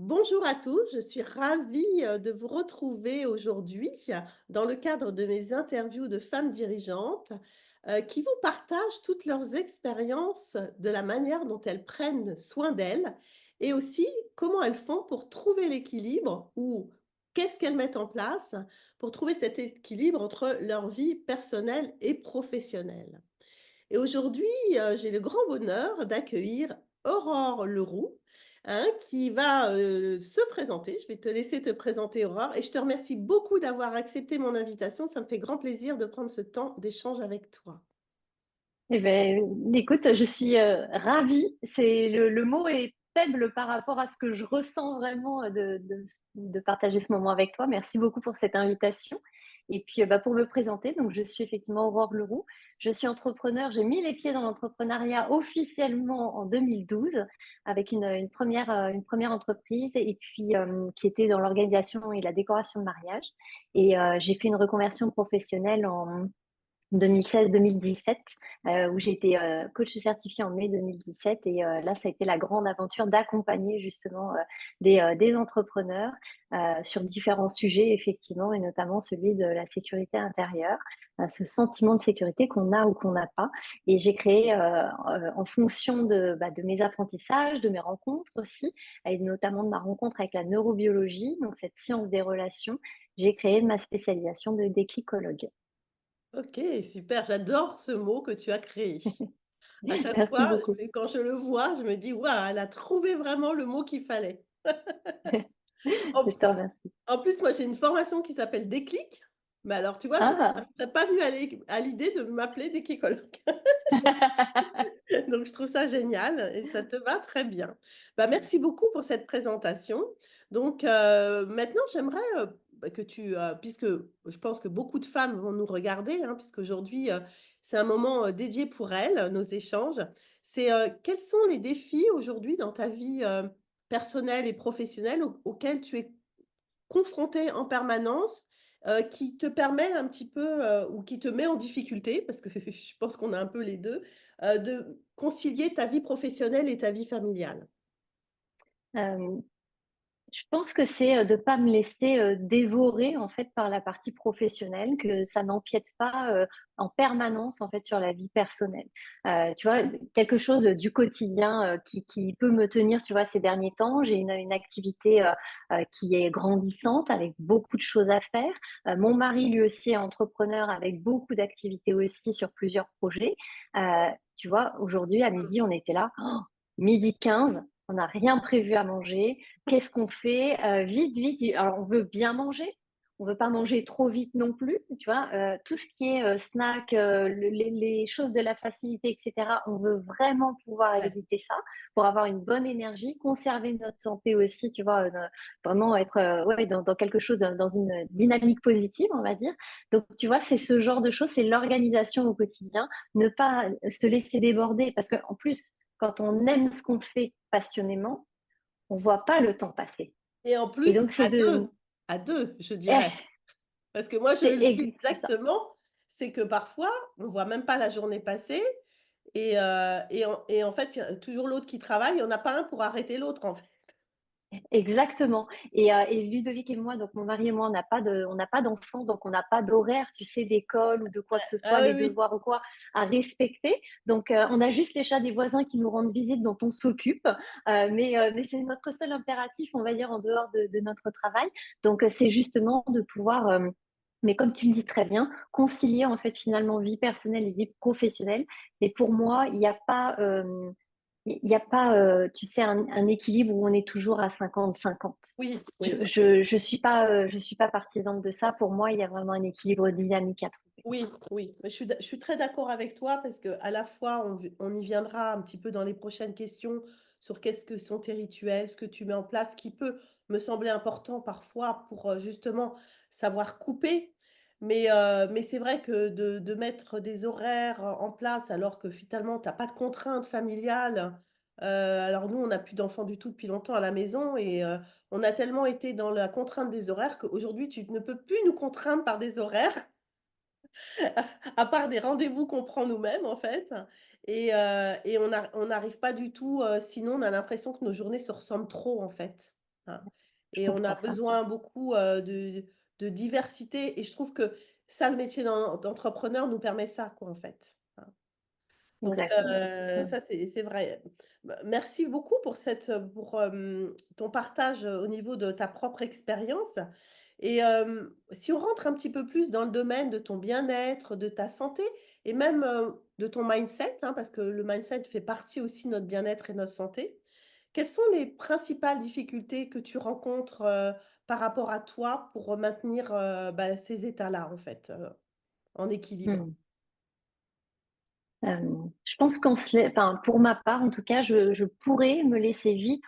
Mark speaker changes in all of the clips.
Speaker 1: Bonjour à tous, je suis ravie de vous retrouver aujourd'hui dans le cadre de mes interviews de femmes dirigeantes qui vous partagent toutes leurs expériences de la manière dont elles prennent soin d'elles et aussi comment elles font pour trouver l'équilibre ou qu'est-ce qu'elles mettent en place pour trouver cet équilibre entre leur vie personnelle et professionnelle. Et aujourd'hui, j'ai le grand bonheur d'accueillir Aurore Leroux, hein, qui va, se présenter. Je vais te laisser te présenter Aurore et je te remercie beaucoup d'avoir accepté mon invitation. Ça me fait grand plaisir de prendre ce temps d'échange avec toi.
Speaker 2: Eh ben, écoute, je suis ravie. Le mot est faible par rapport à ce que je ressens vraiment de partager ce moment avec toi. Merci beaucoup pour cette invitation. Et puis, bah, pour me présenter, donc je suis effectivement Aurore Leroux. Je suis entrepreneur. J'ai mis les pieds dans l'entrepreneuriat officiellement en 2012 avec une première entreprise et puis qui était dans l'organisation et la décoration de mariage. Et j'ai fait une reconversion professionnelle en 2016-2017, où j'ai été coach certifié en mai 2017. Et là, ça a été la grande aventure d'accompagner justement des entrepreneurs sur différents sujets, effectivement, et notamment celui de la sécurité intérieure, ce sentiment de sécurité qu'on a ou qu'on n'a pas. Et j'ai créé, en fonction de mes apprentissages, de mes rencontres aussi, et notamment de ma rencontre avec la neurobiologie, donc cette science des relations, j'ai créé ma spécialisation de déclicologue.
Speaker 1: OK, super, j'adore ce mot que tu as créé. À chaque
Speaker 2: Merci
Speaker 1: fois,
Speaker 2: beaucoup.
Speaker 1: quand je le vois, je me dis: «Waouh, elle a trouvé vraiment le mot qu'il fallait».
Speaker 2: Je te remercie.
Speaker 1: En plus, moi, j'ai une formation qui s'appelle Déclic, mais alors, tu vois, je ça
Speaker 2: Ah!
Speaker 1: ne serait pas venu à l'idée de m'appeler déclicologue. Donc je trouve ça génial et ça te va très bien. Bah, merci beaucoup pour cette présentation. Donc maintenant j'aimerais, que tu, puisque je pense que beaucoup de femmes vont nous regarder, hein, puisqu'aujourd'hui, c'est un moment, dédié pour elles, nos échanges. C'est, quels sont les défis aujourd'hui dans ta vie, personnelle et professionnelle auxquels tu es confrontée en permanence, qui te permet un petit peu, ou qui te met en difficulté, parce que je pense qu'on a un peu les 2, de concilier ta vie professionnelle et ta vie familiale?
Speaker 2: Hem, je pense que c'est, de pas me laisser, dévorer, en fait, par la partie professionnelle, que ça n'empiète pas, en permanence, en fait, sur la vie personnelle. Tu vois, quelque chose, du quotidien, qui peut me tenir, tu vois, ces derniers temps. J'ai une activité, qui est grandissante avec beaucoup de choses à faire. Mon mari, lui aussi, est entrepreneur avec beaucoup d'activités aussi sur plusieurs projets. Tu vois, aujourd'hui, à
Speaker 1: Mmh.
Speaker 2: midi, on était là, 12h15, on n'a rien prévu à manger. Qu'est-ce qu'on fait? Vite, vite, alors on veut bien manger, on veut pas manger trop vite non plus, tu vois? Tout ce qui est, snack, les choses de la facilité et cetera, on veut vraiment pouvoir
Speaker 1: Ouais.
Speaker 2: éviter ça pour avoir une bonne énergie, conserver notre santé aussi, tu vois? Vraiment être, ouais, dans quelque chose, dans une dynamique positive, on va dire. Donc tu vois, c'est ce genre de choses, c'est l'organisation au quotidien, ne pas se laisser déborder parce qu'en plus, quand on aime ce qu'on fait passionnément, on voit pas le temps passer.
Speaker 1: Et en
Speaker 2: Et
Speaker 1: plus
Speaker 2: donc c'est de
Speaker 1: à 2 je dirais.
Speaker 2: eh,
Speaker 1: Parce que moi je
Speaker 2: c'est
Speaker 1: le vis
Speaker 2: c'est ça.
Speaker 1: exactement, c'est que parfois, on voit même pas la journée passer et en fait, il y a toujours l'autre qui travaille, il y en a pas un pour arrêter l'autre, en fait.
Speaker 2: Exactement. Et Ludovic et moi, donc mon mari et moi, on n'a pas d'enfants, donc on n'a pas d'horaire, tu sais, d'école ou de quoi que ce soit,
Speaker 1: Ah oui,
Speaker 2: les
Speaker 1: oui.
Speaker 2: devoirs ou quoi, à respecter. Donc, on a juste les chats des voisins qui nous rendent visite, dont on s'occupe. Mais c'est notre seul impératif, on va dire, en dehors de notre travail. Donc, c'est justement de pouvoir, mais comme tu le dis très bien, concilier en fait finalement vie personnelle et vie professionnelle. Et pour moi, il y a pas, tu sais, un équilibre où on est toujours à 50-50.
Speaker 1: Oui, oui.
Speaker 2: Je suis pas partisane de ça. Pour moi, il y a vraiment un équilibre dynamique à trouver.
Speaker 1: Oui, oui, mais je suis très d'accord avec toi parce que à la fois on y viendra un petit peu dans les prochaines questions sur qu'est-ce que sont tes rituels, ce que tu mets en place, qui peut me sembler important parfois pour, justement savoir couper. Mais c'est vrai que de mettre des horaires en place alors que finalement tu as pas de contraintes familiales. Alors nous on n'a plus d'enfants du tout depuis longtemps à la maison et on a tellement été dans la contrainte des horaires qu'aujourd'hui tu ne peux plus nous contraindre par des horaires. À part des rendez-vous qu'on prend nous-mêmes, en fait et on n'arrive pas du tout, sinon on a l'impression que nos journées se ressemblent trop, en fait, hein.
Speaker 2: Je
Speaker 1: Et on a
Speaker 2: comprends ça.
Speaker 1: besoin beaucoup, de diversité et je trouve que ça, le métier d'entrepreneur nous permet ça, quoi, en fait, hein. Donc
Speaker 2: Exactement. Ouais.
Speaker 1: ça, c'est vrai. Merci beaucoup pour ton partage, au niveau de ta propre expérience et si on rentre un petit peu plus dans le domaine de ton bien-être, de ta santé et même, de ton mindset, hein, parce que le mindset fait partie aussi de notre bien-être et notre santé. Quelles sont les principales difficultés que tu rencontres, par rapport à toi pour maintenir, ces états-là, en fait, en équilibre?
Speaker 2: Mmh. Je pense qu'on se lai enfin, pour ma part, en tout cas, je pourrais me laisser vite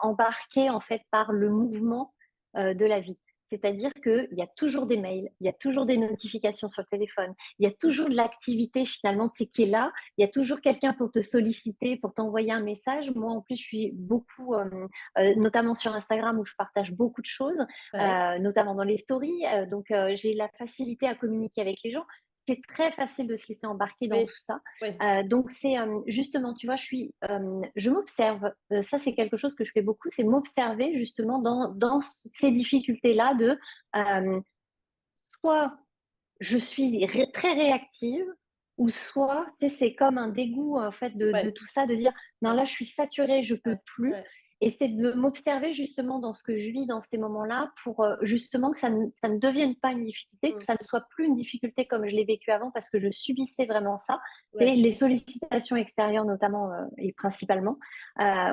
Speaker 2: embarquer, en fait, par le mouvement, de la vie. C'est-à-dire qu'il y a toujours des mails, il y a toujours des notifications sur le téléphone, il y a toujours de l'activité finalement, tu sais, qui est là. Il y a toujours quelqu'un pour te solliciter, pour t'envoyer un message. Moi, en plus, je suis beaucoup, notamment sur Instagram où je partage beaucoup de choses,
Speaker 1: Ouais,
Speaker 2: notamment dans les stories, donc j'ai la facilité à communiquer avec les gens. C'est très facile de se laisser embarquer dans
Speaker 1: oui,
Speaker 2: tout ça.
Speaker 1: oui,
Speaker 2: Donc c'est, justement, tu vois, je m'observe, ça c'est quelque chose que je fais beaucoup, c'est m'observer justement dans ces difficultés-là de, hem, soit je suis très réactive ou soit, tu sais, c'est comme un dégoût, en fait, de
Speaker 1: ouais,
Speaker 2: tout ça, de dire: «Non,
Speaker 1: ouais,
Speaker 2: là, je suis saturée, je peux
Speaker 1: ouais,
Speaker 2: plus»
Speaker 1: ouais,
Speaker 2: et c'est de m'observer justement dans ce que je vis dans ces moments-là pour, justement que ça ne devienne pas une difficulté, que
Speaker 1: mmh,
Speaker 2: ça ne soit plus une difficulté comme je l'ai vécu avant parce que je subissais vraiment ça. C'est
Speaker 1: ouais,
Speaker 2: les sollicitations extérieures notamment, et principalement,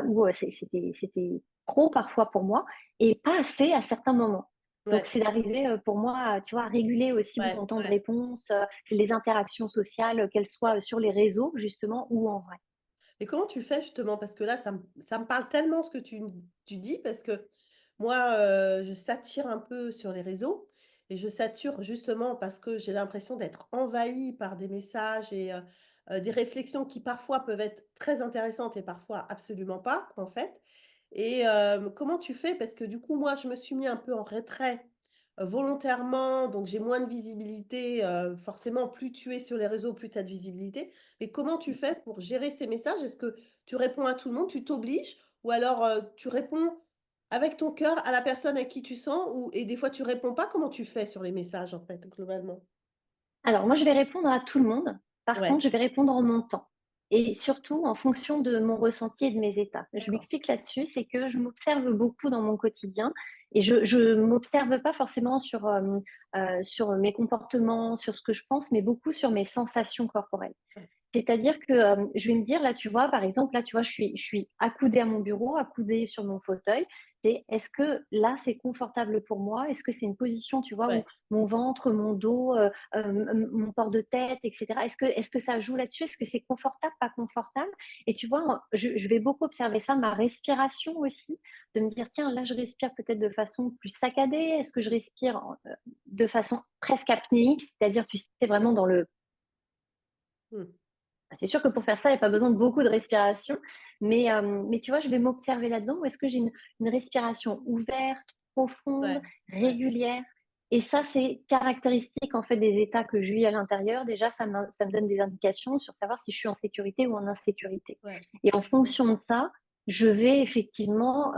Speaker 2: où, c'était trop parfois pour moi et pas assez à certains moments. Donc
Speaker 1: ouais,
Speaker 2: c'est d'arriver, pour moi, tu vois, à réguler aussi
Speaker 1: ouais,
Speaker 2: mon temps de
Speaker 1: ouais.
Speaker 2: réponse, les interactions sociales, qu'elles soient, sur les réseaux justement ou en vrai.
Speaker 1: Et comment tu fais justement? Parce que là, ça me parle tellement ce que tu dis parce que moi, je sature un peu sur les réseaux et je sature justement parce que j'ai l'impression d'être envahie par des messages et des réflexions qui parfois peuvent être très intéressantes et parfois absolument pas, en fait. Et comment tu fais? Parce que du coup, moi, je me suis mis un peu en retrait, volontairement, donc j'ai moins de visibilité, forcément, plus tu es sur les réseaux, plus tu as de visibilité. Mais comment tu fais pour gérer ces messages? Est-ce que tu réponds à tout le monde, tu t'obliges? Ou alors, tu réponds avec ton cœur à la personne à qui tu sens ou et des fois tu réponds pas? Comment tu fais sur les messages, en fait, globalement?
Speaker 2: Alors moi, je vais répondre à tout le monde. Par
Speaker 1: Ouais,
Speaker 2: contre, je vais répondre en mon temps et surtout en fonction de mon ressenti et de mes états. Je
Speaker 1: d'accord.
Speaker 2: m'explique là-dessus, c'est que je m'observe beaucoup dans mon quotidien et je m'observe pas forcément sur mes comportements, sur ce que je pense, mais beaucoup sur mes sensations corporelles.
Speaker 1: Ouais.
Speaker 2: C'est-à-dire que, je vais me dire là, tu vois, par exemple, là, tu vois, je suis accoudée à mon bureau, accoudée sur mon fauteuil. C'est est-ce que là, c'est confortable pour moi? Est-ce que c'est une position, tu vois, où
Speaker 1: Ouais,
Speaker 2: mon ventre, mon dos, mon port de tête et cetera, est-ce que ça joue là-dessus? Est-ce que c'est confortable, pas confortable? Et tu vois, je vais beaucoup observer ça, ma respiration aussi, de me dire: «Tiens, là, je respire peut-être de façon plus saccadée. Est-ce que je respire de façon presque apnéique?» c'est-à-dire, tu sais, vraiment dans le
Speaker 1: mmh,
Speaker 2: c'est sûr que pour faire ça, il y a pas besoin de beaucoup de respiration, mais tu vois, je vais m'observer là-dedans. Où est-ce que j'ai une respiration ouverte, profonde,
Speaker 1: ouais, ouais,
Speaker 2: régulière? Et ça, c'est caractéristique, en fait, des états que je vis à l'intérieur. Déjà, ça me donne des indications sur savoir si je suis en sécurité ou en insécurité.
Speaker 1: ouais.
Speaker 2: Et en fonction de ça, je vais effectivement,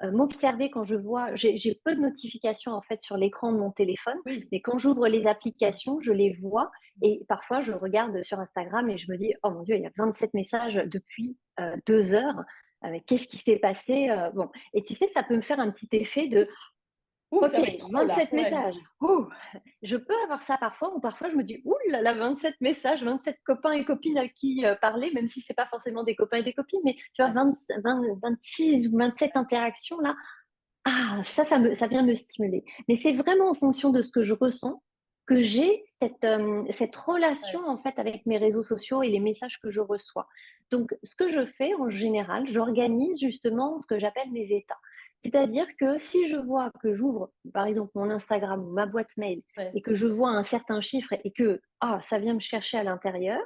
Speaker 2: m'observer quand je vois j'ai peu de notifications, en fait, sur l'écran de mon téléphone,
Speaker 1: Oui,
Speaker 2: mais quand j'ouvre les applications, je les vois et parfois, je regarde sur Instagram et je me dis: «Oh mon Dieu, il y a 27 messages depuis, 2 heures. Mais qu'est-ce qui s'est passé?» Bon et tu sais, ça peut me faire un petit effet de:
Speaker 1: ouh,
Speaker 2: «OK,
Speaker 1: ça va être trop là,
Speaker 2: 27
Speaker 1: ouais,
Speaker 2: messages, ouh!» Je peux avoir ça parfois ou parfois je me dis: «Ouh là là, 27 messages, 27 copains et copines à qui, parler», même si c'est pas forcément des copains et des copines, mais tu vois
Speaker 1: ouais,
Speaker 2: 26 ou 27 interactions là, ah, ça vient me stimuler. Mais c'est vraiment en fonction de ce que je ressens que j'ai cette relation,
Speaker 1: ouais,
Speaker 2: en fait, avec mes réseaux sociaux et les messages que je reçois. Donc ce que je fais en général, j'organise justement ce que j'appelle mes états. C'est-à-dire que si je vois que j'ouvre, par exemple, mon Instagram ou ma boîte mail
Speaker 1: ouais.
Speaker 2: et que je vois un certain chiffre et que, ah, ça vient me chercher à l'intérieur,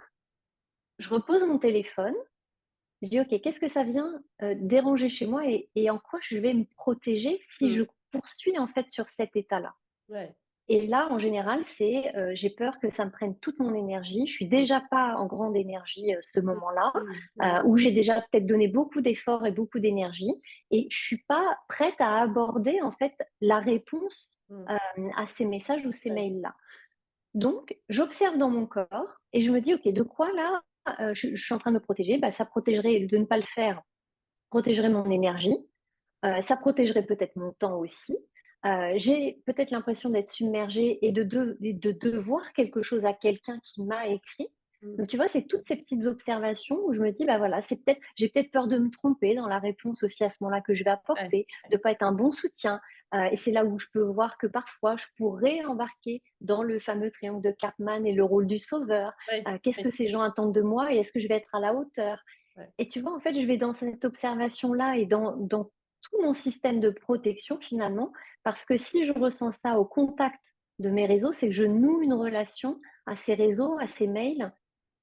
Speaker 2: je repose mon téléphone, je dis: «OK, qu'est-ce que ça vient, déranger chez moi et en quoi je vais me protéger si je
Speaker 1: Mmh,
Speaker 2: poursuis, en fait, sur cet état-là?»
Speaker 1: ouais.
Speaker 2: Et là, en général, j'ai peur que ça me prenne toute mon énergie. Je suis
Speaker 1: Mmh.
Speaker 2: déjà pas en grande énergie, ce
Speaker 1: Mmh.
Speaker 2: moment-là,
Speaker 1: Mmh. Mmh.
Speaker 2: où j'ai déjà peut-être donné beaucoup d'efforts et beaucoup d'énergie et je suis pas prête à aborder, en fait, la réponse,
Speaker 1: Mmh.
Speaker 2: à ces messages ou ces
Speaker 1: Ouais.
Speaker 2: mails-là. Donc j'observe dans mon corps et je me dis: «OK, de quoi là, je suis en train de me protéger?» Bah, ça protégerait de ne pas le faire, protégerait mon énergie. Ça protégerait peut-être mon temps aussi. J'ai peut-être l'impression d'être submergée et de devoir quelque chose à quelqu'un qui m'a écrit.
Speaker 1: Mmh.
Speaker 2: Donc tu vois, c'est toutes ces petites observations où je me dis: «Bah, voilà, c'est peut-être j'ai peut-être peur de me tromper dans la réponse aussi à ce moment-là que je vais
Speaker 1: Ouais.
Speaker 2: apporter, de pas être un bon soutien». Et c'est là où je peux voir que parfois je pourrais embarquer dans le fameux triangle de Karpman et le rôle du sauveur.
Speaker 1: Ouais.
Speaker 2: Qu'est-ce
Speaker 1: Ouais.
Speaker 2: que ces gens attendent de moi et est-ce que je vais être à la hauteur?
Speaker 1: Ouais.
Speaker 2: Et tu vois, en fait, je vais dans cette observation-là et dans tout mon système de protection finalement, parce que si je ressens ça au contact de mes réseaux, c'est que je noue une relation à ces réseaux, à ces mails,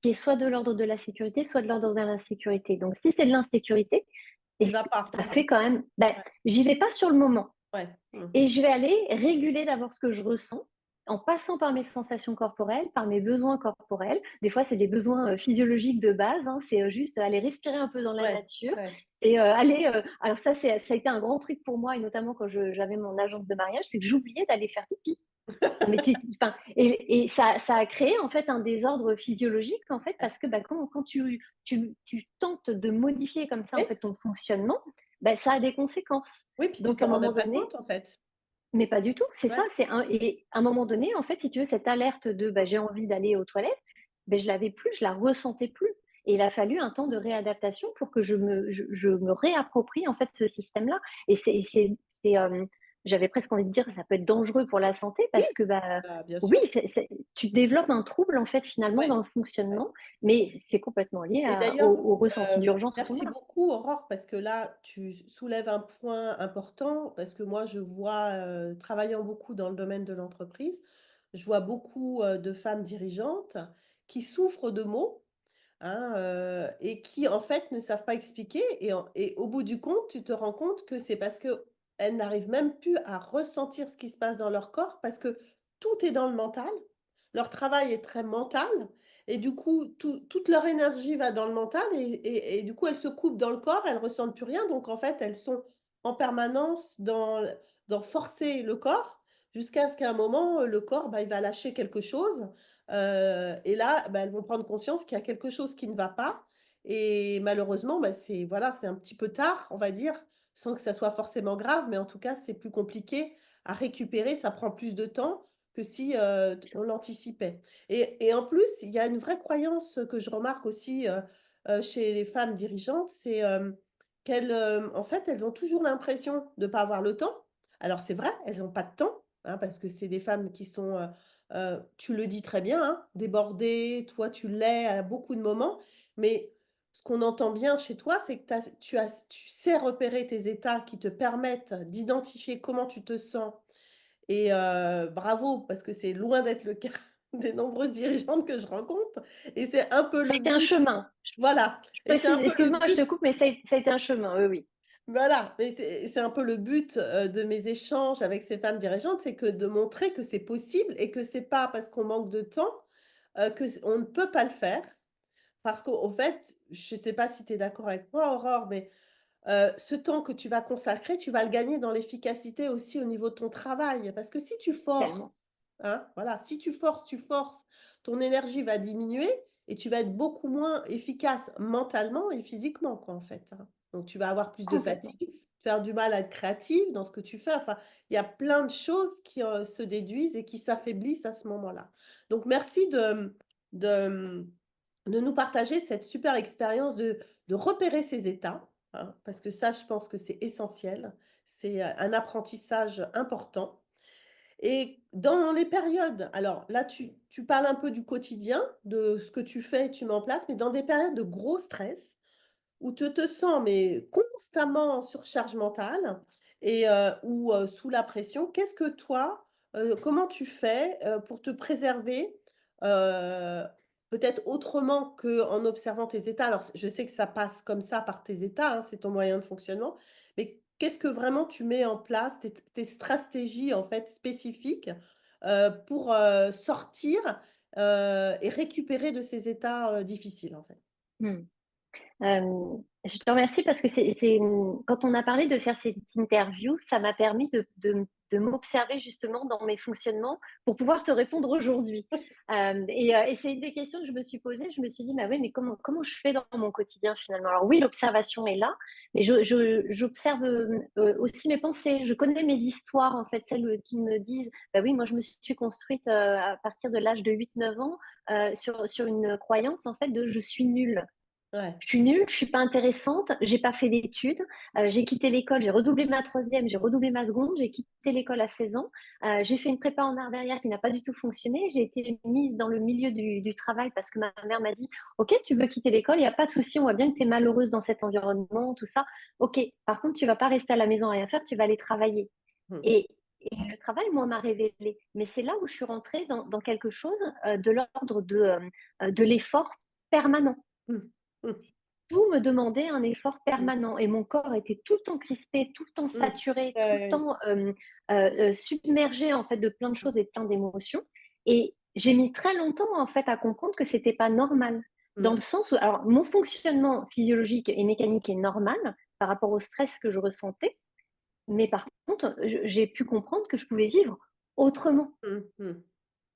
Speaker 2: qui est soit de l'ordre de la sécurité, soit de l'ordre de l'insécurité. Donc si c'est de l'insécurité
Speaker 1: Tu
Speaker 2: et
Speaker 1: vas pas.
Speaker 2: ça fait quand même ben,
Speaker 1: Ouais.
Speaker 2: j'y vais pas sur le moment.
Speaker 1: Ouais. Mmh.
Speaker 2: Et je vais aller réguler d'abord ce que je ressens, en passant par mes sensations corporelles, par mes besoins corporels. Des fois, c'est des besoins, physiologiques de base, hein, c'est, juste aller respirer un peu dans la
Speaker 1: Ouais.
Speaker 2: nature.
Speaker 1: Ouais.
Speaker 2: C'est, alors ça a été un grand truc pour moi et notamment quand j'avais mon agence de mariage, c'est que j'oubliais d'aller faire pipi. Non mais tu enfin et ça a créé en fait un désordre physiologique en fait
Speaker 1: Ouais.
Speaker 2: parce que, bah, quand tu tentes de modifier comme ça en
Speaker 1: Oui.
Speaker 2: fait ton fonctionnement, bah, ça a des conséquences.
Speaker 1: Oui, puis tu
Speaker 2: Donc à
Speaker 1: t'en
Speaker 2: un
Speaker 1: rends
Speaker 2: moment
Speaker 1: même pas
Speaker 2: donné
Speaker 1: compte, en fait.
Speaker 2: mais pas du tout, c'est ça,
Speaker 1: Ouais.
Speaker 2: c'est un et à un moment donné, en fait, si tu veux, cette alerte de, bah, j'ai envie d'aller aux toilettes, beh, je l'avais plus, je la ressentais plus et il a fallu un temps de réadaptation pour que je me réapproprie, en fait, ce système-là et j'avais presque envie de dire, ça peut être dangereux pour la santé
Speaker 1: Oui,
Speaker 2: parce que, bah,
Speaker 1: bah, bien
Speaker 2: oui,
Speaker 1: sûr.
Speaker 2: tu développes un trouble, en fait, finalement,
Speaker 1: Ouais.
Speaker 2: dans le
Speaker 1: Ouais.
Speaker 2: fonctionnement, mais c'est complètement lié
Speaker 1: Et
Speaker 2: à
Speaker 1: d'ailleurs,
Speaker 2: au ressenti d'urgence qu'on
Speaker 1: merci
Speaker 2: a.
Speaker 1: beaucoup Aurore parce que là, tu soulèves un point important parce que moi je vois, travaillant beaucoup dans le domaine de l'entreprise, je vois beaucoup, de femmes dirigeantes qui souffrent de maux, hein, et qui en fait ne savent pas expliquer et au bout du compte, tu te rends compte que c'est parce qu'elles n'arrivent même plus à ressentir ce qui se passe dans leur corps parce que tout est dans le mental. Leur travail est très mental et du coup, toute leur énergie va dans le mental et du coup, elles se coupent dans le corps, elles ressentent plus rien. Donc en fait, elles sont en permanence dans forcer le corps jusqu'à ce qu'à un moment, le corps, bah, il va lâcher quelque chose, et là, bah, elles vont prendre conscience qu'il y a quelque chose qui ne va pas et malheureusement, bah, c'est voilà, c'est un petit peu tard, on va dire, sans que ça soit forcément grave, mais en tout cas, c'est plus compliqué à récupérer, ça prend plus de temps que si, on l'anticipait et en plus, il y a une vraie croyance que je remarque aussi, chez les femmes dirigeantes, c'est, qu'elles, en fait, elles ont toujours l'impression de pas avoir le temps. Alors c'est vrai, elles ont pas de temps, hein, parce que c'est des femmes qui sont, tu le dis très bien, hein, débordées, toi tu l'es à beaucoup de moments, mais ce qu'on entend bien chez toi, c'est que tu sais repérer tes états qui te permettent d'identifier comment tu te sens et bravo parce que c'est loin d'être le cas des nombreuses dirigeantes que je rencontre et c'est un peu
Speaker 2: Ça a
Speaker 1: le
Speaker 2: été un
Speaker 1: but
Speaker 2: chemin.
Speaker 1: voilà
Speaker 2: Je
Speaker 1: et c'est un
Speaker 2: précise,
Speaker 1: peu le
Speaker 2: excuse-moi, je
Speaker 1: but
Speaker 2: te coupe, mais ça a été un chemin, oui, oui.
Speaker 1: voilà, mais c'est un peu le but, de mes échanges avec ces femmes dirigeantes, c'est que de montrer que c'est possible et que c'est pas parce qu'on manque de temps, que c on ne peut pas le faire. Parce qu'au fait, je ne sais pas si tu es d'accord avec moi Aurore, mais ce temps que tu vas consacrer, tu vas le gagner dans l'efficacité aussi au niveau de ton travail. Parce que si tu forces,
Speaker 2: Tellement,
Speaker 1: hein, voilà, si tu forces, ton énergie va diminuer et tu vas être beaucoup moins efficace mentalement et physiquement, quoi, en fait, hein. Donc tu vas avoir plus de
Speaker 2: complètement.
Speaker 1: fatigue, tu vas avoir du mal à être créative dans ce que tu fais. Enfin, il y a plein de choses qui, se déduisent et qui s'affaiblissent à ce moment-là. Donc merci de, de nous partager cette super expérience de repérer ces états, hein, parce que ça, je pense que c'est essentiel. C'est, un apprentissage important et dans les périodes alors là, tu parles un peu du quotidien, de ce que tu fais, tu mets en place, mais dans des périodes de gros stress, où tu te sens mais constamment en surcharge mentale et ou sous la pression, qu'est-ce que toi, comment tu fais, pour te préserver, heu, peut-être autrement qu'en observant tes états? Alors je sais que ça passe comme ça par tes états, hein, c'est ton moyen de fonctionnement, mais qu'est-ce que vraiment tu mets en place, tes stratégies en fait spécifiques, pour, sortir, et récupérer de ces états, difficiles, en fait?
Speaker 2: Mmh. Je te remercie parce que quand on a parlé de faire cette interview, ça m'a permis de m'observer justement dans mes fonctionnements pour pouvoir te répondre aujourd'hui. Et c'est une des questions que je me suis posée. Je me suis dit: «Bah, oui, mais comment je fais dans mon quotidien finalement?» Alors oui, l'observation est là, mais j'observe, aussi mes pensées. Je connais mes histoires en fait, celles, qui me disent: «Bah, oui, moi je me suis construite, à partir de l'âge de 8, 9 ans, sur une croyance en fait de: "Je suis nulle"».
Speaker 1: Ouais.
Speaker 2: Je suis nulle, je suis pas intéressante, j'ai pas fait d'études, j'ai quitté l'école, j'ai redoublé ma troisième, j'ai redoublé ma seconde, j'ai quitté l'école à 16 ans, j'ai fait une prépa en art derrière qui n'a pas du tout fonctionné. J'ai été mise dans le milieu du travail parce que ma mère m'a dit: «OK, tu veux quitter l'école, il y a pas de souci, on voit bien que tu es malheureuse dans cet environnement, tout ça. OK, par contre, tu vas pas rester à la maison à rien faire, tu vas aller travailler».
Speaker 1: Mmh.
Speaker 2: Et le travail, moi, m'a révélé. Mais c'est là où je suis rentrée dans quelque chose, de l'ordre de l'effort permanent.
Speaker 1: Mmh. Mmh.
Speaker 2: Tout me demandait un effort permanent et mon corps était tout le temps crispé, tout le temps
Speaker 1: Mmh.
Speaker 2: saturé,
Speaker 1: Ouais,
Speaker 2: tout le
Speaker 1: ouais, oui.
Speaker 2: temps, submergé, en fait, de plein de
Speaker 1: Mmh.
Speaker 2: choses et plein d'émotions et j'ai mis très longtemps, en fait, à comprendre que c'était pas normal. Dans
Speaker 1: Mmh.
Speaker 2: le sens où alors mon fonctionnement physiologique et mécanique est normal par rapport au stress que je ressentais, mais par contre, j'ai pu comprendre que je pouvais vivre autrement
Speaker 1: Mmh. Mmh.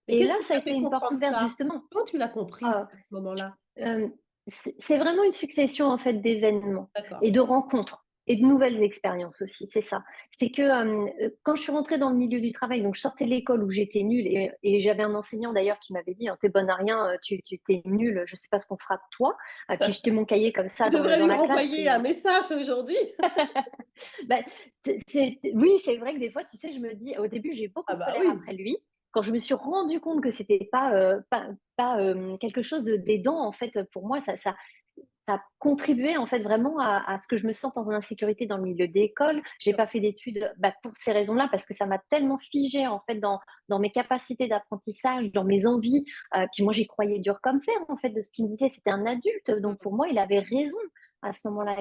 Speaker 1: Et
Speaker 2: et
Speaker 1: qu'est-ce
Speaker 2: là,
Speaker 1: qui
Speaker 2: ça a
Speaker 1: t'a
Speaker 2: été
Speaker 1: fait
Speaker 2: une porte
Speaker 1: comprendre
Speaker 2: ouverte
Speaker 1: ça?
Speaker 2: justement.
Speaker 1: Quand tu l'as compris
Speaker 2: Heu
Speaker 1: à ce moment-là?
Speaker 2: Hem, c'est vraiment une succession, en fait, d'événements
Speaker 1: D'accord.
Speaker 2: et de rencontres et de nouvelles expériences aussi, c'est ça. C'est que, quand je suis rentrée dans le milieu du travail, donc je sortais de l'école où j'étais nulle et j'avais un enseignant d'ailleurs qui m'avait dit: «Hein, tu bonne à rien, tu es nulle, je sais pas ce qu'on fera de toi». Puis jeter mon cahier comme ça
Speaker 1: Tu devrais
Speaker 2: dans
Speaker 1: lui
Speaker 2: la classe
Speaker 1: renvoyer
Speaker 2: et
Speaker 1: un message aujourd'hui.
Speaker 2: bah, oui, c'est vrai que des fois, tu sais, je me dis au début, j'ai eu beaucoup
Speaker 1: Ah
Speaker 2: de
Speaker 1: bah
Speaker 2: colère
Speaker 1: oui.
Speaker 2: après lui. Quand je me suis rendu compte que c'était pas quelque chose d'aidant, en fait, pour moi, ça contribuait, en fait, vraiment à ce que je me sente en insécurité dans le milieu d'école. J'ai
Speaker 1: Sûr.
Speaker 2: pas fait d'études, bah, pour ces raisons-là, parce que ça m'a tellement figée, en fait, dans mes capacités d'apprentissage, dans mes envies. Puis moi, j'y croyais dur comme fer, en fait, de ce qu'il me disait. C'était un adulte, donc
Speaker 1: Mmh.
Speaker 2: pour moi, il avait raison à ce moment-là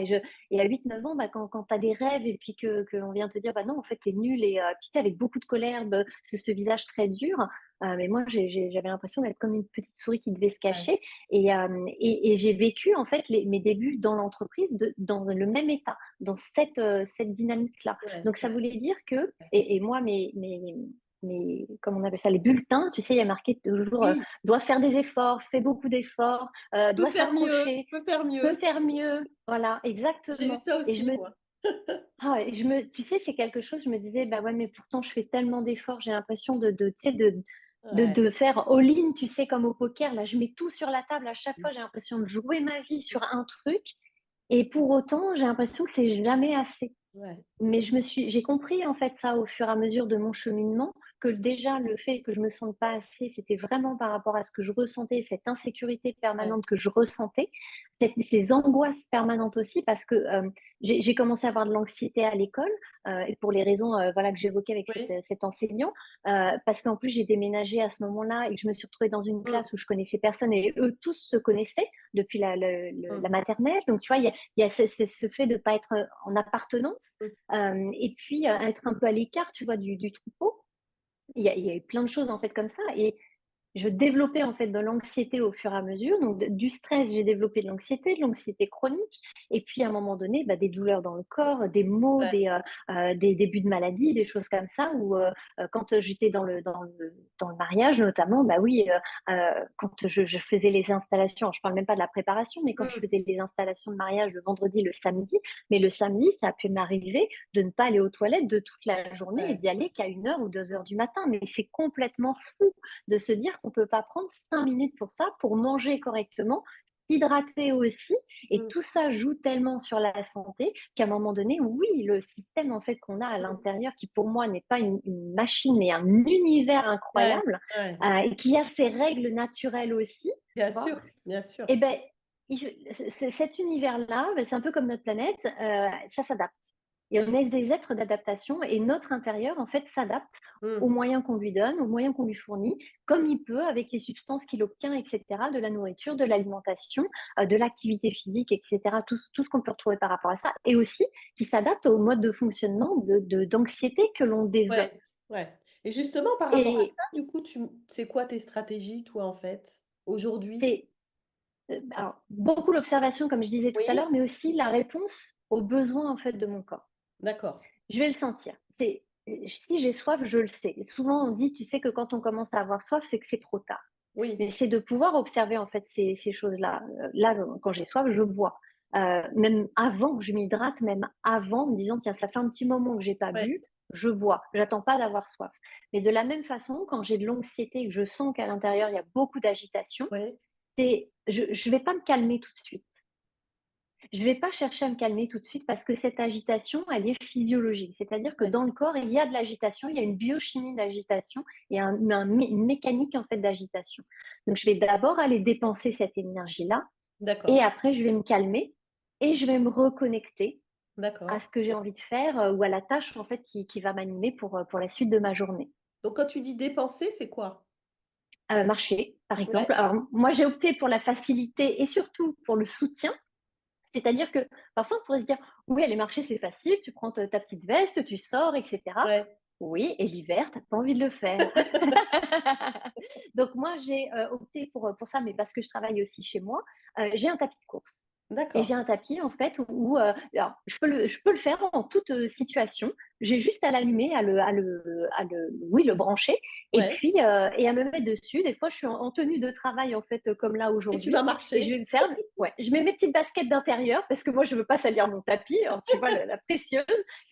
Speaker 2: et à 8, 9 ans, bah, quand tu as des rêves et puis que qu'on vient te dire: «Bah non, en fait, tu es nul» et puis tu sais, avec beaucoup de colère, ce visage très dur, mais moi, j'avais l'impression d'être comme une petite souris qui devait se
Speaker 1: Ouais.
Speaker 2: cacher et j'ai vécu, en fait, mes débuts dans l'entreprise dans le même état, dans cette dynamique-là.
Speaker 1: Ouais,
Speaker 2: Donc ça
Speaker 1: ouais,
Speaker 2: voulait dire que
Speaker 1: ouais.
Speaker 2: et moi, comment on appelle ça? Les bulletins, tu sais, il y a marqué toujours,
Speaker 1: Oui,
Speaker 2: «Doit faire des efforts, fait beaucoup d'efforts,
Speaker 1: peut
Speaker 2: doit
Speaker 1: faire mieux,
Speaker 2: s'accrocher,
Speaker 1: peut faire
Speaker 2: peut
Speaker 1: mieux.
Speaker 2: faire mieux». Voilà,
Speaker 1: J'ai eu
Speaker 2: exactement
Speaker 1: ça
Speaker 2: et je
Speaker 1: aussi
Speaker 2: me
Speaker 1: moi.
Speaker 2: ah ouais, tu sais, c'est quelque chose, je me disais: «Bah, ouais, mais pourtant je fais tellement d'efforts». J'ai l'impression tu sais,
Speaker 1: Ouais.
Speaker 2: de faire all-in, tu sais, comme au poker, là, je mets tout sur la table. À chaque fois, j'ai l'impression de jouer ma vie sur un truc et pour autant, j'ai l'impression que c'est jamais assez.
Speaker 1: Ouais.
Speaker 2: Mais j'ai compris en fait ça au fur et à mesure de mon cheminement, que déjà le fait que je me sente pas assez, c'était vraiment par rapport à ce que je ressentais, cette insécurité
Speaker 1: Ouais.
Speaker 2: permanente que je ressentais, ces angoisses permanentes aussi parce que, j'ai commencé à avoir de l'anxiété à l'école, et pour les raisons, voilà que j'évoquais avec
Speaker 1: Oui.
Speaker 2: cet enseignant, parce qu'en plus j'ai déménagé à ce moment-là et que je me suis retrouvée dans une
Speaker 1: Mmh.
Speaker 2: classe où je connaissais personne et eux tous se connaissaient depuis
Speaker 1: Mmh.
Speaker 2: la maternelle. Donc tu vois, il y a ce fait de pas être, en appartenance.
Speaker 1: Mmh.
Speaker 2: Et puis, être un peu à l'écart, tu vois, du troupeau. Il y a eu plein de choses, en fait, comme ça et je développais, en fait, de l'anxiété au fur et à mesure. Donc d du stress, j'ai développé de l'anxiété chronique et puis à un moment donné, bah, des douleurs dans le corps, des maux,
Speaker 1: Ouais.
Speaker 2: des débuts de maladie, des choses comme ça où, quand, j'étais dans le mariage notamment, bah, oui, quand je faisais les installations, alors je parle même pas de la préparation, mais quand je
Speaker 1: Mmh.
Speaker 2: faisais les installations de mariage le vendredi, le samedi, mais le samedi, ça a pu m'arriver de ne pas aller aux toilettes de toute la journée et
Speaker 1: Ouais.
Speaker 2: d'y aller qu'à 1 heure ou 2 heures
Speaker 1: Mmh.
Speaker 2: du matin. Mais c'est complètement fou de se dire qu'on peut pas prendre 5 minutes pour ça, pour manger correctement, s'hydrater aussi et
Speaker 1: Mmh.
Speaker 2: tout ça joue tellement sur la santé qu'à un moment donné, oui, le système en fait qu'on a à
Speaker 1: Mmh.
Speaker 2: l'intérieur qui pour moi n'est pas une machine mais un univers
Speaker 1: Ouais.
Speaker 2: incroyable,
Speaker 1: Ouais.
Speaker 2: et qui a ses règles naturelles aussi, tu
Speaker 1: Bien
Speaker 2: vois?
Speaker 1: sûr, bien sûr.
Speaker 2: Et ben, cet univers-là, bah, c'est un peu comme notre planète, ça s'adapte. Et on est des êtres d'adaptation et notre intérieur, en fait, s'adapte
Speaker 1: Mmh.
Speaker 2: aux moyens qu'on lui donne, aux moyens qu'on lui fournit, comme il peut avec les substances qu'il obtient, et cetera, de la nourriture, de l'alimentation, de l'activité physique, et cetera, tout ce qu'on peut retrouver par rapport à ça et aussi qui s'adapte au mode de fonctionnement d'anxiété que l'on développe.
Speaker 1: Ouais. Ouais. Et justement, par rapport à
Speaker 2: Et
Speaker 1: ça, du coup, c'est quoi tes stratégies, toi, en fait, aujourd'hui?
Speaker 2: c'est, alors beaucoup l'observation comme je disais tout à
Speaker 1: Oui,
Speaker 2: l'heure, mais aussi la réponse aux besoins en fait de mon corps.
Speaker 1: d'accord.
Speaker 2: Je vais le sentir. Si j'ai soif, je le sais. Souvent on dit: «Tu sais que quand on commence à avoir soif, c'est que c'est trop tard».
Speaker 1: Oui,
Speaker 2: Mais c'est de pouvoir observer en fait ces choses-là. Là, quand j'ai soif, je bois. Même avant, je m'hydrate même avant, en me disant: «Tiens, ça fait un petit moment que j'ai pas
Speaker 1: ouais,
Speaker 2: bu, je bois». J'attends pas d'avoir soif. Mais de la même façon, quand j'ai de l'anxiété et que je sens qu'à l'intérieur, il y a beaucoup d'agitation,
Speaker 1: ouais,
Speaker 2: je vais pas me calmer tout de suite. Je vais pas chercher à me calmer tout de suite parce que cette agitation, elle est physiologique. C'est-à-dire que
Speaker 1: ouais,
Speaker 2: dans le corps, il y a de l'agitation, il y a une biochimie d'agitation et une mécanique en fait d'agitation. Donc je vais d'abord aller dépenser cette énergie-là et
Speaker 1: d'accord,
Speaker 2: après je vais me calmer et je vais me reconnecter à
Speaker 1: d'accord.
Speaker 2: ce que j'ai envie de faire, ou à la tâche en fait qui va m'animer pour la suite de ma journée.
Speaker 1: Donc quand tu dis dépenser, c'est quoi?
Speaker 2: Marcher, par exemple.
Speaker 1: Ouais,
Speaker 2: Alors moi j'ai opté pour la facilité et surtout pour le soutien. C'est-à-dire que parfois on pourrait se dire: «Oui, aller marcher, c'est facile, tu prends ta petite veste, tu sors et cetera».
Speaker 1: ouais,
Speaker 2: Oui, et l'hiver, tu as pas envie de le faire. Donc moi, j'ai, opté pour ça, mais parce que je travaille aussi chez moi, j'ai un tapis de course et j'ai
Speaker 1: d'accord.
Speaker 2: un tapis en fait où, alors je peux le faire en toute, situation. J'ai juste à l'allumer, oui, le brancher et
Speaker 1: Ouais,
Speaker 2: puis, et à me mettre dessus. Des fois, je suis en tenue de travail en fait, comme là
Speaker 1: et tu
Speaker 2: aujourd'hui
Speaker 1: vas
Speaker 2: et je
Speaker 1: marcher.
Speaker 2: vais me faire ouais, je mets mes petites baskets d'intérieur parce que moi je veux pas salir mon tapis, hein, tu vois la précieuse.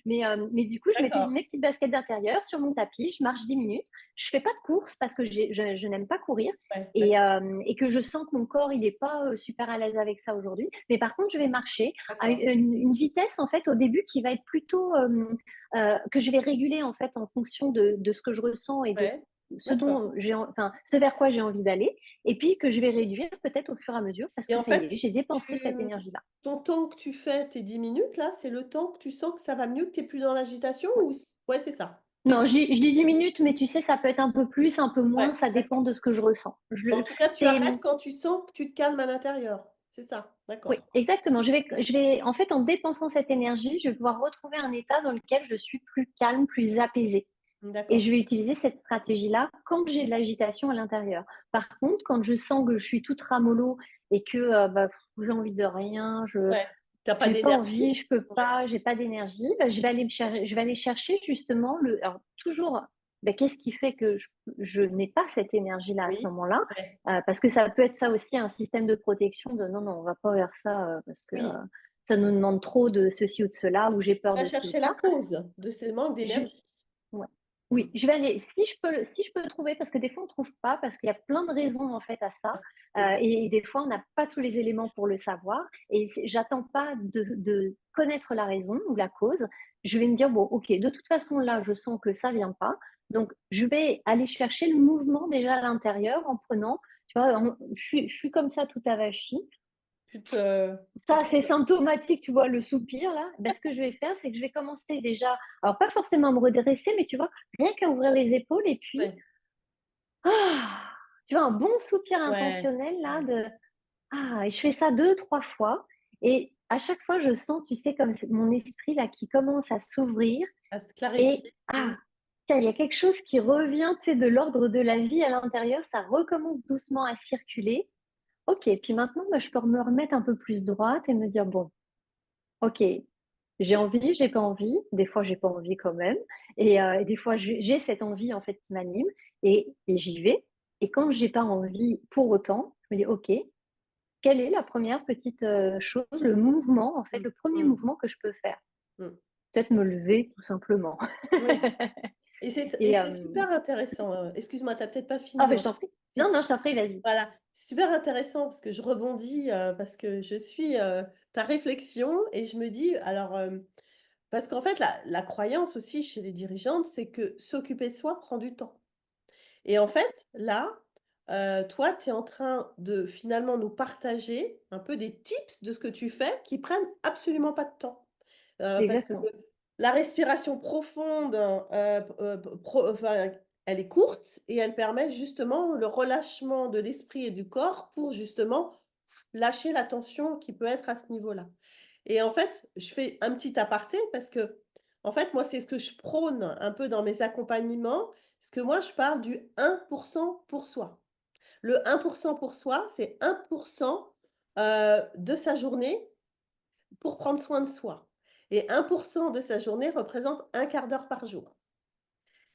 Speaker 2: Mais du coup, je mettais
Speaker 1: D'accord,
Speaker 2: mes petites baskets d'intérieur sur mon tapis, je marche 10 minutes. Je fais pas de course parce que je n'aime pas courir
Speaker 1: ouais, d'accord,
Speaker 2: et que je sens que mon corps, il est pas, super à l'aise avec ça aujourd'hui. Mais par contre, je vais marcher à
Speaker 1: d'accord.
Speaker 2: une vitesse, en fait, au début qui va être plutôt, que je vais réguler, en fait, en fonction de ce que je ressens et de
Speaker 1: Ouais,
Speaker 2: ce
Speaker 1: d'accord.
Speaker 2: dont enfin, ce vers quoi j'ai envie d'aller et puis que je vais réduire peut-être au fur et à mesure parce
Speaker 1: Et
Speaker 2: que
Speaker 1: en
Speaker 2: ça y
Speaker 1: fait,
Speaker 2: est, j'ai dépensé
Speaker 1: tu
Speaker 2: cette énergie-là.
Speaker 1: ton temps que tu fais, tes 10 minutes là, c'est le temps que tu sens que ça va mieux, que tu es plus dans l'agitation
Speaker 2: Ouais.
Speaker 1: ou ouais, c'est ça.
Speaker 2: Non, je dis 10 minutes, mais tu sais, ça peut être un peu plus, un peu moins,
Speaker 1: Ouais,
Speaker 2: ça dépend
Speaker 1: d'accord.
Speaker 2: de ce que je ressens.
Speaker 1: En tout cas, tu
Speaker 2: C'est,
Speaker 1: arrêtes quand tu sens que tu te calmes à l'intérieur. C'est ça?
Speaker 2: oui,
Speaker 1: D'accord.
Speaker 2: exactement. Je vais, en fait, en dépensant cette énergie, je vais pouvoir retrouver un état dans lequel je suis plus calme, plus apaisée. Et
Speaker 1: D'accord.
Speaker 2: je vais utiliser cette stratégie-là quand j'ai de l'agitation à l'intérieur. Par contre, quand je sens que je suis toute ramollo et que bah, j'ai envie de rien, je
Speaker 1: Ouais. Tu as pas
Speaker 2: j'ai pas
Speaker 1: d'énergie?
Speaker 2: envie, je peux
Speaker 1: Ouais,
Speaker 2: pas, j'ai pas d'énergie, bah, je vais aller chercher justement alors toujours, bah, qu'est-ce qui fait que je n'ai pas cette énergie-là à ce
Speaker 1: oui,
Speaker 2: moment-là?
Speaker 1: ouais,
Speaker 2: Parce que ça peut être ça aussi un système de protection de: «Non, non, on va pas vers ça, parce que,
Speaker 1: oui.
Speaker 2: ça nous demande trop de ceci ou de cela» ou «J'ai
Speaker 1: Tu
Speaker 2: peur
Speaker 1: vas
Speaker 2: de ci ou de
Speaker 1: chercher la
Speaker 2: ça».
Speaker 1: cause de ces manques
Speaker 2: Je
Speaker 1: d'énergie.
Speaker 2: Ouais.
Speaker 1: Mmh.
Speaker 2: Oui, je vais aller si je peux le trouver parce que des fois on ne trouve pas, parce qu'il y a plein de raisons en fait à ça,
Speaker 1: Ouais, c'est ça.
Speaker 2: et des fois on n'a pas tous les éléments pour le savoir et j'attends pas de connaître la raison ou la cause. Je vais me dire: «Bon OK, de toute façon là, je sens que ça vient pas, donc je vais aller chercher le mouvement déjà à l'intérieur en prenant», tu vois? Je suis comme ça tout avachie,
Speaker 1: Tu
Speaker 2: ça,
Speaker 1: prends
Speaker 2: c'est symptomatique, tu vois, le soupir là. Ben, ce que je vais faire, c'est que je vais commencer déjà, alors pas forcément à me redresser, mais tu vois, rien qu'à ouvrir les épaules et puis,
Speaker 1: ouais,
Speaker 2: ah! Tu vois, un bon soupir
Speaker 1: ouais,
Speaker 2: intentionnel là
Speaker 1: ouais.
Speaker 2: de ah et je fais ça 2, 3 fois et à chaque fois, je sens, tu sais, comme mon esprit là qui commence à s'ouvrir
Speaker 1: À se
Speaker 2: et
Speaker 1: clarifier. Mmh.
Speaker 2: tiens, il y a quelque chose qui revient, tu sais, de l'ordre de la vie à l'intérieur, ça recommence doucement à circuler. OK, puis maintenant, bah, je peux me remettre un peu plus droite et me dire: «Bon, OK, j'ai envie, j'ai pas envie. Des fois, j'ai pas envie quand même et des fois, j'ai cette envie, en fait, qui m'anime et j'y vais et quand j'ai pas envie pour autant, je me dis: «OK, quelle est la première petite, chose, le mouvement, en fait,
Speaker 1: Mmh.
Speaker 2: le premier
Speaker 1: Mmh.
Speaker 2: mouvement que je peux faire?»
Speaker 1: Mmh.
Speaker 2: Peut-être me lever tout simplement
Speaker 1: Oui. Et
Speaker 2: et
Speaker 1: c'est super intéressant, excuse-moi, tu as peut-être pas
Speaker 2: ah,
Speaker 1: fini,
Speaker 2: beh, je
Speaker 1: hein?
Speaker 2: t'en prie.
Speaker 1: C'est
Speaker 2: Non, non, je t'en prie, vas-y.
Speaker 1: voilà, c'est super intéressant parce que je rebondis, parce que je suis, ta réflexion et je me dis alors, parce qu'en fait la croyance aussi chez les dirigeantes, c'est que s'occuper de soi prend du temps. Et en fait, là, toi, tu es en train de finalement nous partager un peu des tips de ce que tu fais qui prennent absolument pas de temps. Parce que
Speaker 2: Exactement.
Speaker 1: la respiration profonde, enfin, elle est courte et elle permet justement le relâchement de l'esprit et du corps pour justement lâcher la tension qui peut être à ce niveau-là. Et en fait, je fais un petit aparté parce que En fait, moi, c'est ce que je prône un peu dans mes accompagnements, parce que moi, je parle du 1% pour soi. Le 1% pour soi, c'est 1% de sa journée pour prendre soin de soi et 1% de sa journée représente un quart d'heure par jour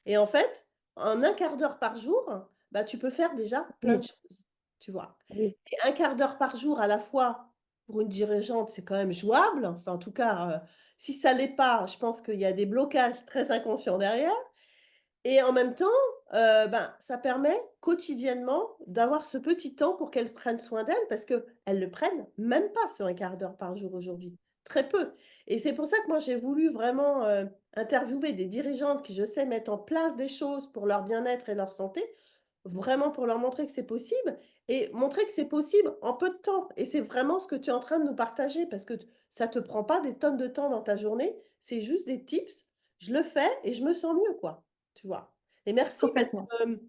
Speaker 1: et en fait, en un quart d'heure par jour, bah, tu peux faire déjà plein de
Speaker 2: Oui,
Speaker 1: choses, tu vois?
Speaker 2: oui,
Speaker 1: Et un quart d'heure par jour à la fois, pour une dirigeante, c'est quand même jouable, enfin, en tout cas, si ça l'est pas, je pense qu'il y a des blocages très inconscients derrière et en même temps, ben, ça permet quotidiennement d'avoir ce petit temps pour qu'elles prennent soin d'elles parce qu'elles le prennent même pas ce un quart d'heure par jour aujourd'hui, très peu et c'est pour ça que moi j'ai voulu vraiment, interviewer des dirigeantes qui, je sais, mettent en place des choses pour leur bien-être et leur santé, vraiment pour leur montrer que c'est possible et montrer que c'est possible en peu de temps et c'est vraiment ce que tu es en train de nous partager parce que t ça te prend pas des tonnes de temps dans ta journée, c'est juste des tips. Je le fais et je me sens mieux, quoi, tu vois? Et merci parce
Speaker 2: complètement.
Speaker 1: que,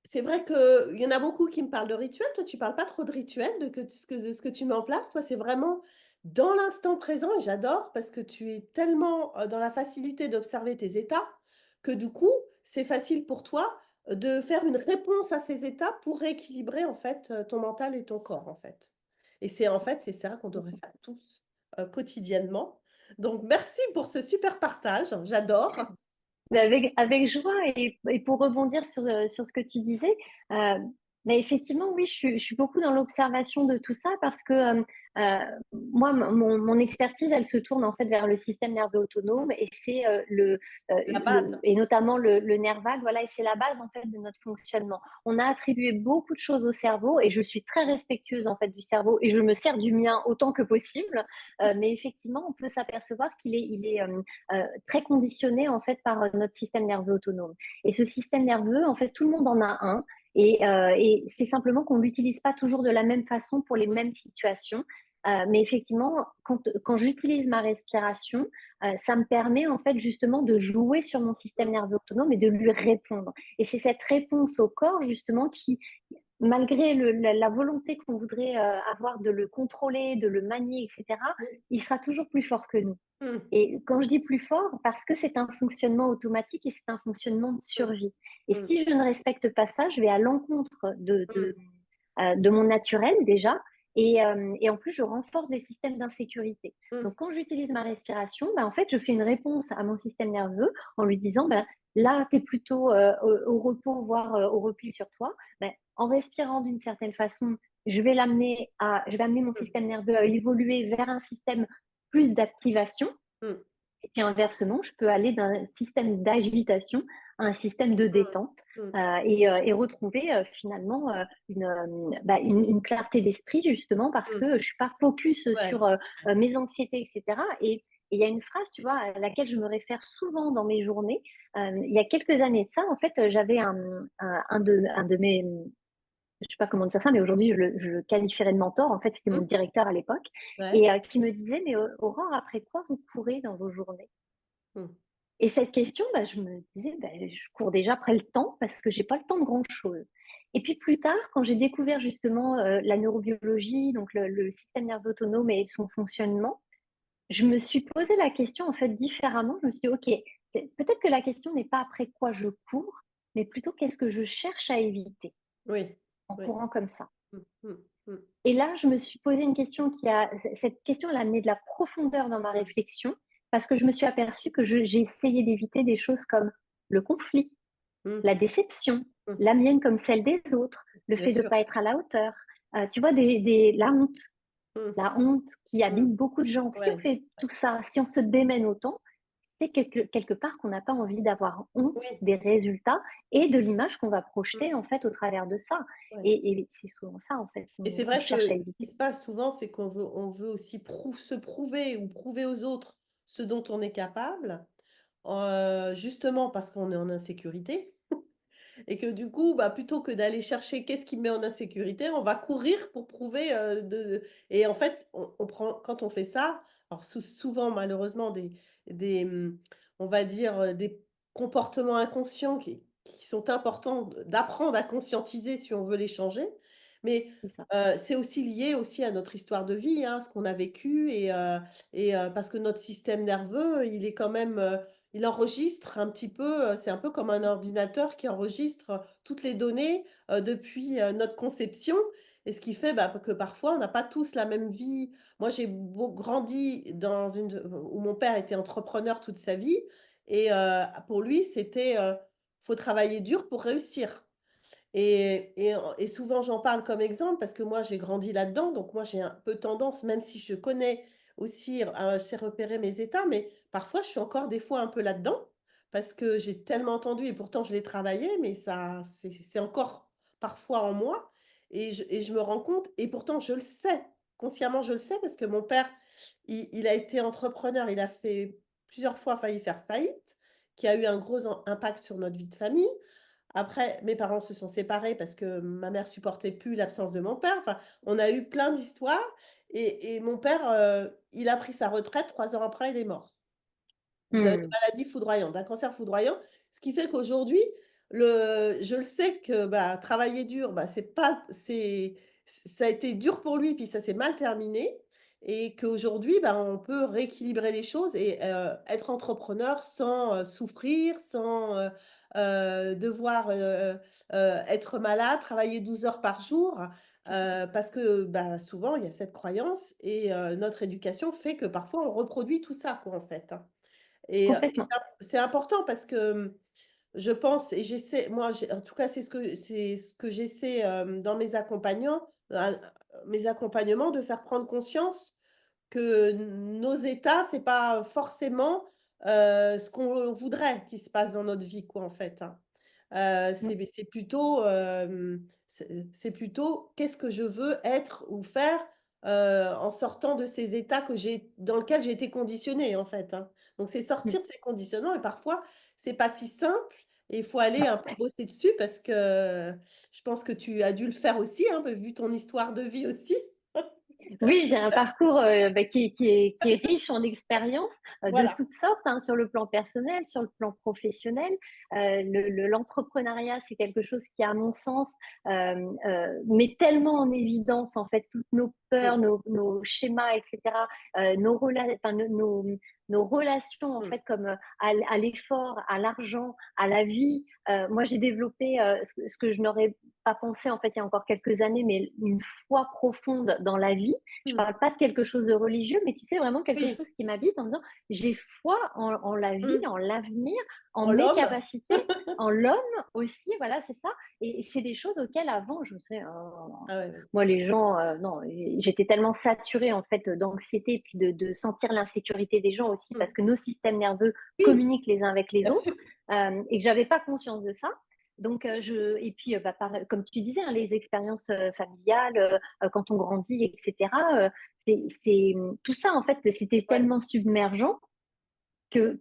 Speaker 1: c'est vrai qu'il y en a beaucoup qui me parlent de rituels. Toi, tu parles pas trop de rituels, de ce que tu mets en place. Toi, c'est vraiment dans l'instant présent et j'adore parce que tu es tellement, dans la facilité d'observer tes états que du coup, c'est facile pour toi, de faire une réponse à ces états pour rééquilibrer en fait, ton mental et ton corps, en fait. Et c'est en fait, c'est ça qu'on devrait faire tous, quotidiennement. Donc merci pour ce super partage, j'adore.
Speaker 2: Mais avec joie et pour rebondir sur ce que tu disais, euh, mais effectivement, oui, je suis beaucoup dans l'observation de tout ça parce que euh, moi, mon expertise, elle se tourne en fait vers le système nerveux
Speaker 1: Mmh,
Speaker 2: autonome et c'est
Speaker 1: la base.
Speaker 2: et notamment le nerf vague, voilà, et c'est la base en fait de notre fonctionnement. On a attribué beaucoup de choses au cerveau et je suis très respectueuse en fait du cerveau et je me sers du mien autant que possible, mais effectivement, on peut s'apercevoir il est très conditionné en fait par notre système nerveux autonome. Et ce système nerveux, en fait, tout le monde en a un. Et c'est simplement qu'on l'utilise pas toujours de la même façon pour les
Speaker 1: Mmh,
Speaker 2: mêmes situations. Mais effectivement, quand j'utilise ma respiration, ça me permet en fait justement de jouer sur mon système
Speaker 1: mmh,
Speaker 2: nerveux autonome et de lui répondre. Et c'est cette réponse au corps justement qui, malgré la volonté qu'on voudrait avoir de le contrôler, de le manier, etc.,
Speaker 1: mmh,
Speaker 2: il sera toujours plus fort que nous.
Speaker 1: mmh,
Speaker 2: Et quand je dis plus fort, parce que c'est un fonctionnement automatique et c'est un fonctionnement de
Speaker 1: mmh,
Speaker 2: survie. Et
Speaker 1: mmh,
Speaker 2: si je ne respecte pas ça, je vais à l'encontre
Speaker 1: mmh.
Speaker 2: de mon naturel déjà. Et en plus, je renforce des systèmes d'insécurité.
Speaker 1: Mmh,
Speaker 2: Donc, quand j'utilise ma respiration, bah, en fait, je fais une réponse à mon système nerveux en lui disant, bah, là, tu es plutôt au repos, voire au repli sur toi. Bah, en respirant d'une certaine façon, je vais amener mon
Speaker 1: mmh,
Speaker 2: système nerveux à évoluer vers un système plus d'activation
Speaker 1: mmh,
Speaker 2: et puis inversement, je peux aller d'un système d'agitation à un système de
Speaker 1: mmh,
Speaker 2: détente,
Speaker 1: mmh.
Speaker 2: et retrouver, finalement, une clarté d'esprit justement parce
Speaker 1: Mmh.
Speaker 2: que je suis pas focus
Speaker 1: Ouais.
Speaker 2: sur, mes anxiétés et cetera. Et il y a une phrase, tu vois, à laquelle je me réfère souvent dans mes journées. Il y a quelques années de ça, en fait, j'avais un de mes, je sais pas comment dire ça, mais aujourd'hui je le qualifierais de mentor. En fait, c'était mon
Speaker 1: Mmh.
Speaker 2: directeur à l'époque
Speaker 1: Ouais.
Speaker 2: et qui me disait: «Mais Aurore, après quoi vous courez dans vos journées?»
Speaker 1: Mmh.
Speaker 2: Et cette question, bah, je me disais: «Bah, je cours déjà après le temps parce que j'ai pas le temps de grand-chose». Et puis plus tard, quand j'ai découvert justement, la neurobiologie, donc le système nerveux autonome et son fonctionnement, je me suis posé la question en fait différemment. Je me suis dit: «OK, c'est peut-être que la question n'est pas après quoi je cours, mais plutôt qu'est-ce que je cherche à éviter
Speaker 1: Oui.
Speaker 2: en
Speaker 1: Oui.
Speaker 2: courant comme ça?»
Speaker 1: Mmh. Mmh. Mmh.
Speaker 2: Et là, je me suis posé une question cette question, elle a amené de la profondeur dans ma
Speaker 1: Mmh.
Speaker 2: réflexion parce que je me suis aperçue que j'ai essayé d'éviter des choses comme le conflit,
Speaker 1: Mmh.
Speaker 2: la déception,
Speaker 1: Mmh.
Speaker 2: la mienne comme celle des autres, le
Speaker 1: Bien
Speaker 2: fait de
Speaker 1: sûr.
Speaker 2: pas être à la hauteur, tu vois,
Speaker 1: Mmh.
Speaker 2: la honte qui
Speaker 1: Mmh.
Speaker 2: habite beaucoup de gens. Si on
Speaker 1: Ouais.
Speaker 2: fait tout ça, si on se démène autant, c'est quelque part qu'on n'a pas envie d'avoir honte
Speaker 1: Oui.
Speaker 2: des résultats et de l'image qu'on va
Speaker 1: Mmh.
Speaker 2: projeter, en fait, au travers de ça.
Speaker 1: Ouais.
Speaker 2: Et c'est souvent ça, en fait,
Speaker 1: Et c'est
Speaker 2: qu'on
Speaker 1: vrai
Speaker 2: cherche
Speaker 1: que
Speaker 2: à
Speaker 1: ce qui
Speaker 2: éviter.
Speaker 1: se passe souvent, c'est on veut aussi se prouver ou prouver aux autres ce dont on est capable, justement parce qu'on est en insécurité. Et que du coup, bah, plutôt que d'aller chercher qu'est-ce qui me met en insécurité, on va courir pour prouver, et en fait, on prend quand on fait ça, alors souvent malheureusement des, on va dire, des comportements inconscients qui sont importants d'apprendre à conscientiser si on veut les changer. Mais
Speaker 2: c'est ça.
Speaker 1: c'est aussi lié aussi à notre histoire de vie, hein, ce qu'on a vécu parce que notre système nerveux, il est quand même, il enregistre un petit peu, c'est un peu comme un ordinateur qui enregistre toutes les données, depuis, notre conception et ce qui fait, bah, que parfois on n'a pas tous la même vie. Moi, j'ai grandi dans où mon père était entrepreneur toute sa vie et pour lui, c'était, faut travailler dur pour réussir. Et souvent, j'en parle comme exemple parce que moi, j'ai grandi là-dedans, donc moi, j'ai un peu tendance, même si je connais aussi, je sais repérer mes états, mais parfois, je suis encore des fois un peu là-dedans parce que j'ai tellement entendu et pourtant je l'ai travaillé, mais ça, c'est encore parfois en moi et je me rends compte et pourtant je le sais, consciemment, je le sais parce que mon père, il a été entrepreneur, il a fait plusieurs fois failli faire faillite, qui a eu un gros impact sur notre vie de famille. Après, mes parents se sont séparés parce que ma mère supportait plus l'absence de mon père. Enfin, on a eu plein d'histoires et mon père, il a pris sa retraite, 3 ans après, il est mort d'une
Speaker 2: Mmh.
Speaker 1: maladie foudroyante, d'un cancer foudroyant. Ce qui fait qu'aujourd'hui, je le sais que, bah, travailler dur, bah, c'est pas c'est ça a été dur pour lui, puis ça s'est mal terminé et qu'aujourd'hui, bah, on peut rééquilibrer les choses et être entrepreneur sans, souffrir, sans, devoir, être malade, travailler 12 heures par jour, parce que, bah, souvent, il y a cette croyance et notre éducation fait que parfois on reproduit tout ça, quoi, en fait, hein. Et
Speaker 2: Complètement.
Speaker 1: c'est important parce que, je pense et j'essaie moi, en tout cas, c'est ce que j'essaie, dans mes accompagnements de faire prendre conscience que nos états, c'est pas forcément, ce qu'on voudrait qu'il se passe dans notre vie, quoi, en fait, hein.
Speaker 2: Mmh.
Speaker 1: C'est plutôt, c'est plutôt qu'est-ce que je veux être ou faire, en sortant de ces états dans lesquels j'ai été conditionnée, en fait, hein. Donc c'est
Speaker 2: Mmh.
Speaker 1: sortir de ces conditionnements et parfois, c'est pas si simple et il faut aller
Speaker 2: Non.
Speaker 1: un peu bosser dessus parce que je pense que tu as dû le faire aussi, hein, vu ton histoire de vie aussi.
Speaker 2: Oui, j'ai un parcours, bah, qui est riche en expériences, de
Speaker 1: Voilà.
Speaker 2: toutes sortes, hein, sur le plan personnel, sur le plan professionnel. L'entrepreneuriat, c'est quelque chose qui, à mon sens, met tellement en évidence, en fait, toutes nos peurs,
Speaker 1: Mmh,
Speaker 2: nos schémas et cetera, enfin, nos relations, en
Speaker 1: mmh,
Speaker 2: fait, comme, à l'effort, à l'argent, à la vie. Moi, j'ai développé, ce que je n'aurais pas pensé, en fait, il y a encore quelques années, mais une foi profonde dans la vie. Je
Speaker 1: mmh.
Speaker 2: parle pas de quelque chose de religieux, mais tu sais, vraiment quelque
Speaker 1: Oui.
Speaker 2: chose qui m'habite en me disant: «J'ai foi en la vie,
Speaker 1: Mmh.
Speaker 2: en l'avenir, en
Speaker 1: En
Speaker 2: mes
Speaker 1: l'homme?
Speaker 2: capacités, en l'homme aussi», voilà, c'est ça. Et c'est des choses auxquelles avant je me souviens,
Speaker 1: Ah ouais, ouais.
Speaker 2: moi les gens, non, j'étais tellement saturée en fait d'anxiété et puis de sentir l'insécurité des gens aussi
Speaker 1: Mmh.
Speaker 2: parce que nos systèmes nerveux
Speaker 1: Oui,
Speaker 2: communiquent les uns avec les
Speaker 1: bien sûr.
Speaker 2: autres, et que j'avais pas conscience de ça. Donc, et puis, bah, comme tu disais, hein, les expériences, familiales, quand on grandit et cetera, tout ça en fait, c'était
Speaker 1: Ouais,
Speaker 2: tellement submergent que,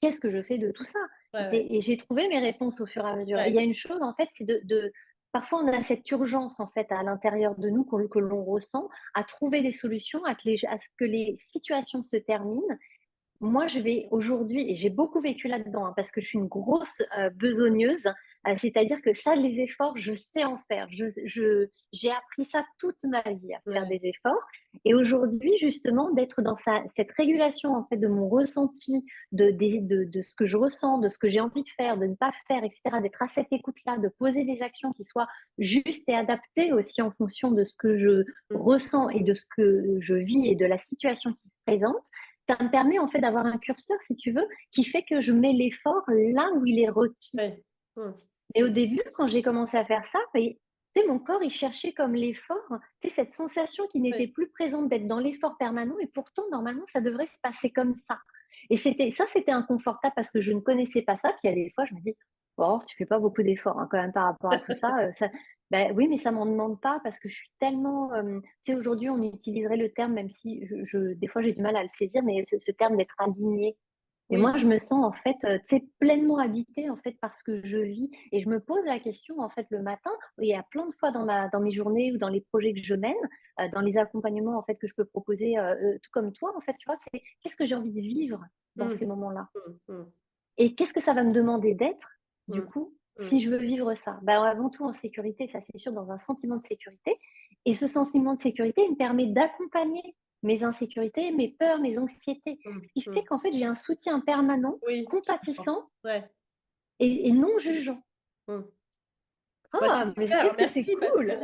Speaker 2: qu'est-ce que je fais de tout ça?
Speaker 1: ouais, ouais,
Speaker 2: Et j'ai trouvé mes réponses au fur et à mesure. Et il y
Speaker 1: ouais.
Speaker 2: a une chose en fait, c'est parfois on a cette urgence en fait à l'intérieur de nous que l'on ressent, à trouver des solutions, à ce que les situations se terminent. Moi, je vais aujourd'hui, et j'ai beaucoup vécu là-dedans, hein, parce que je suis une grosse, besogneuse, c'est-à-dire que ça, les efforts, je sais en faire. J'ai appris ça toute ma vie, à faire
Speaker 1: Ouais.
Speaker 2: des efforts. Et aujourd'hui, justement, d'être dans cette régulation, en fait, de mon ressenti, de ce que je ressens, de ce que j'ai envie de faire, de ne pas faire, et cetera, d'être à cette écoute-là, de poser des actions qui soient justes et adaptées aussi en fonction de ce que je
Speaker 1: Mmh.
Speaker 2: ressens et de ce que je vis et de la situation qui se présente. Ça me permet en fait d'avoir un curseur, si tu veux, qui fait que je mets l'effort là où il est requis.
Speaker 1: Ouais. Mmh.
Speaker 2: Et au début, quand j'ai commencé à faire ça, tu sais, mon corps, il cherchait comme l'effort, tu sais, cette sensation qui n'était
Speaker 1: Ouais.
Speaker 2: plus présente d'être dans l'effort permanent, et pourtant, normalement, ça devrait se passer comme ça. Et c'était inconfortable parce que je ne connaissais pas ça. Puis il y a des fois, je me dis, oh, tu fais pas beaucoup d'efforts hein, quand même par rapport à tout ça. Ben, oui, mais ça m'en demande pas parce que je suis tellement, tu sais, aujourd'hui, on utiliserait le terme, même si des fois, j'ai du mal à le saisir, mais ce terme d'être aligné. Et moi,
Speaker 1: Oui.
Speaker 2: je me sens en fait, tu sais, pleinement habitée en fait par ce que je vis, et je me pose la question en fait le matin, il y a plein de fois dans mes journées ou dans les projets que je mène, dans les accompagnements en fait que je peux proposer, tout comme toi en fait, tu vois? C'est qu'est-ce que j'ai envie de vivre dans
Speaker 1: Mmh.
Speaker 2: ces moments-là?
Speaker 1: Mmh. Mmh.
Speaker 2: Et qu'est-ce que ça va me demander d'être, du
Speaker 1: Mmh.
Speaker 2: coup?
Speaker 1: Mmh.
Speaker 2: si je veux vivre ça? Bah, avant tout en sécurité, ça c'est sûr, dans un sentiment de sécurité et ce sentiment de sécurité, il me permet d'accompagner mes insécurités, mes peurs, mes anxiétés.
Speaker 1: Mmh.
Speaker 2: Ce qui fait
Speaker 1: Mmh.
Speaker 2: qu'en fait, j'ai un soutien permanent,
Speaker 1: Oui, je comprends.
Speaker 2: compatissant
Speaker 1: Ouais.
Speaker 2: et non jugeant.
Speaker 1: Mmh. Bah, c'est
Speaker 2: Ah, mais
Speaker 1: super,
Speaker 2: qu'est-ce que c'est
Speaker 1: merci parce que
Speaker 2: cool!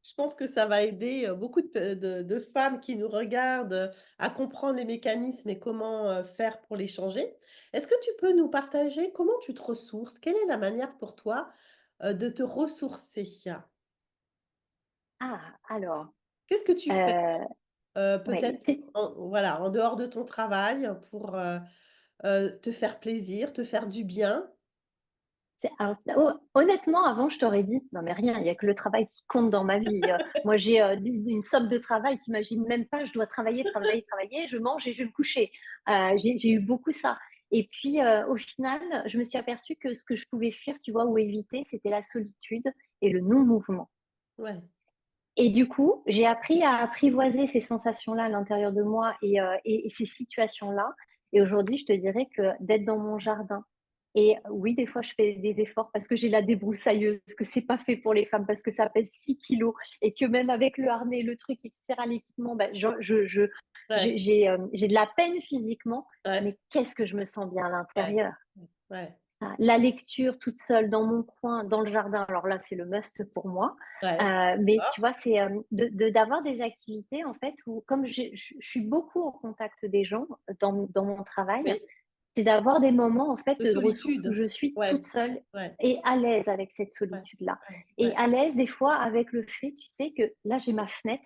Speaker 1: je pense que ça va aider, beaucoup de femmes qui nous regardent, à comprendre les mécanismes et comment, faire pour les changer. Est-ce que tu peux nous partager comment tu te ressources? Quelle est la manière pour toi, de te ressourcer?
Speaker 2: Ah, alors,
Speaker 1: Qu'est-ce que tu fais,
Speaker 2: heu, ouais,
Speaker 1: peut-être voilà, en dehors de ton travail pour, te faire plaisir, te faire du bien?
Speaker 2: alors, honnêtement, avant, je t'aurais dit: «Non mais rien, il y a que le travail qui compte dans ma vie, moi j'ai, une somme de travail, tu imagines même pas, je dois travailler, travailler, travailler, je mange et je vais me coucher». J'ai eu beaucoup ça et puis, au final, je me suis aperçue que ce que je pouvais fuir, tu vois, ou éviter, c'était la solitude et le non-mouvement
Speaker 1: Ouais,
Speaker 2: et du coup, j'ai appris à apprivoiser ces sensations-là à l'intérieur de moi et ces situations-là et aujourd'hui, je te dirais que d'être dans mon jardin et oui, des fois, je fais des efforts parce que j'ai la débroussailleuse, que c'est pas fait pour les femmes, parce que ça pèse 6 kilos et que même avec le harnais, le truc et cetera, l'équipement, bah,
Speaker 1: ouais,
Speaker 2: j'ai de la peine physiquement,
Speaker 1: ouais,
Speaker 2: mais qu'est-ce que je me sens bien à
Speaker 1: ouais,
Speaker 2: l'intérieur.
Speaker 1: ouais,
Speaker 2: Ah, la lecture toute seule dans mon coin, dans le jardin, alors là, c'est le must pour moi.
Speaker 1: ouais,
Speaker 2: Mais tu
Speaker 1: d'accord,
Speaker 2: vois, c'est, d'avoir des activités en fait où comme je suis beaucoup au contact des gens dans mon travail,
Speaker 1: oui,
Speaker 2: c'est d'avoir des moments en fait
Speaker 1: de
Speaker 2: de ressources où
Speaker 1: solitude.
Speaker 2: je suis
Speaker 1: Ouais,
Speaker 2: toute seule
Speaker 1: ouais,
Speaker 2: et à l'aise avec cette
Speaker 1: ouais,
Speaker 2: solitude-là.
Speaker 1: ouais,
Speaker 2: Et
Speaker 1: ouais.
Speaker 2: à l'aise des fois avec le fait, tu sais, que là j'ai ma fenêtre,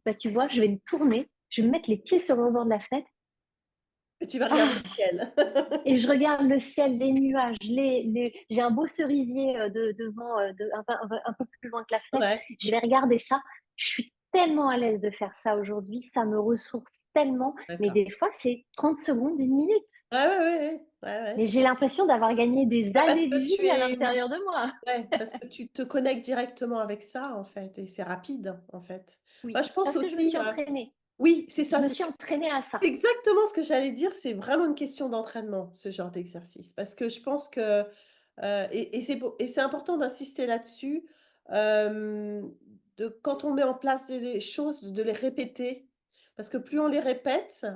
Speaker 2: bah, tu vois, je vais me tourner, je vais me mettre les pieds sur le rebord de la fenêtre.
Speaker 1: Et tu vas regarder le
Speaker 2: Ah!
Speaker 1: ciel.
Speaker 2: Et je regarde le ciel, les nuages, les j'ai un beau cerisier, devant, un peu plus loin que la fenêtre.
Speaker 1: Ouais,
Speaker 2: Je vais regarder ça. Je suis tellement à l'aise de faire ça aujourd'hui, ça me ressource tellement, mais
Speaker 1: d'accord.
Speaker 2: des fois, c'est 30 secondes, 1 minute.
Speaker 1: Ouais, ouais, ouais, ouais, ouais, ouais.
Speaker 2: Mais j'ai l'impression d'avoir gagné des
Speaker 1: Bah, parce
Speaker 2: années de
Speaker 1: que tu
Speaker 2: vie à
Speaker 1: es
Speaker 2: l'intérieur de moi.
Speaker 1: ouais, parce que tu te connectes directement avec ça, en fait et c'est rapide, en fait. Moi,
Speaker 2: Oui,
Speaker 1: je pense
Speaker 2: parce que je me
Speaker 1: aussi,
Speaker 2: suis entraînée.
Speaker 1: oui, c'est
Speaker 2: Je
Speaker 1: ça,
Speaker 2: me
Speaker 1: c'est
Speaker 2: suis entraînée à ça.
Speaker 1: exactement ce que j'allais dire, c'est vraiment une question d'entraînement, ce genre d'exercice. Parce que je pense que, et c'est important d'insister là-dessus, de quand on met en place des choses, de les répéter. Parce que plus on les répète,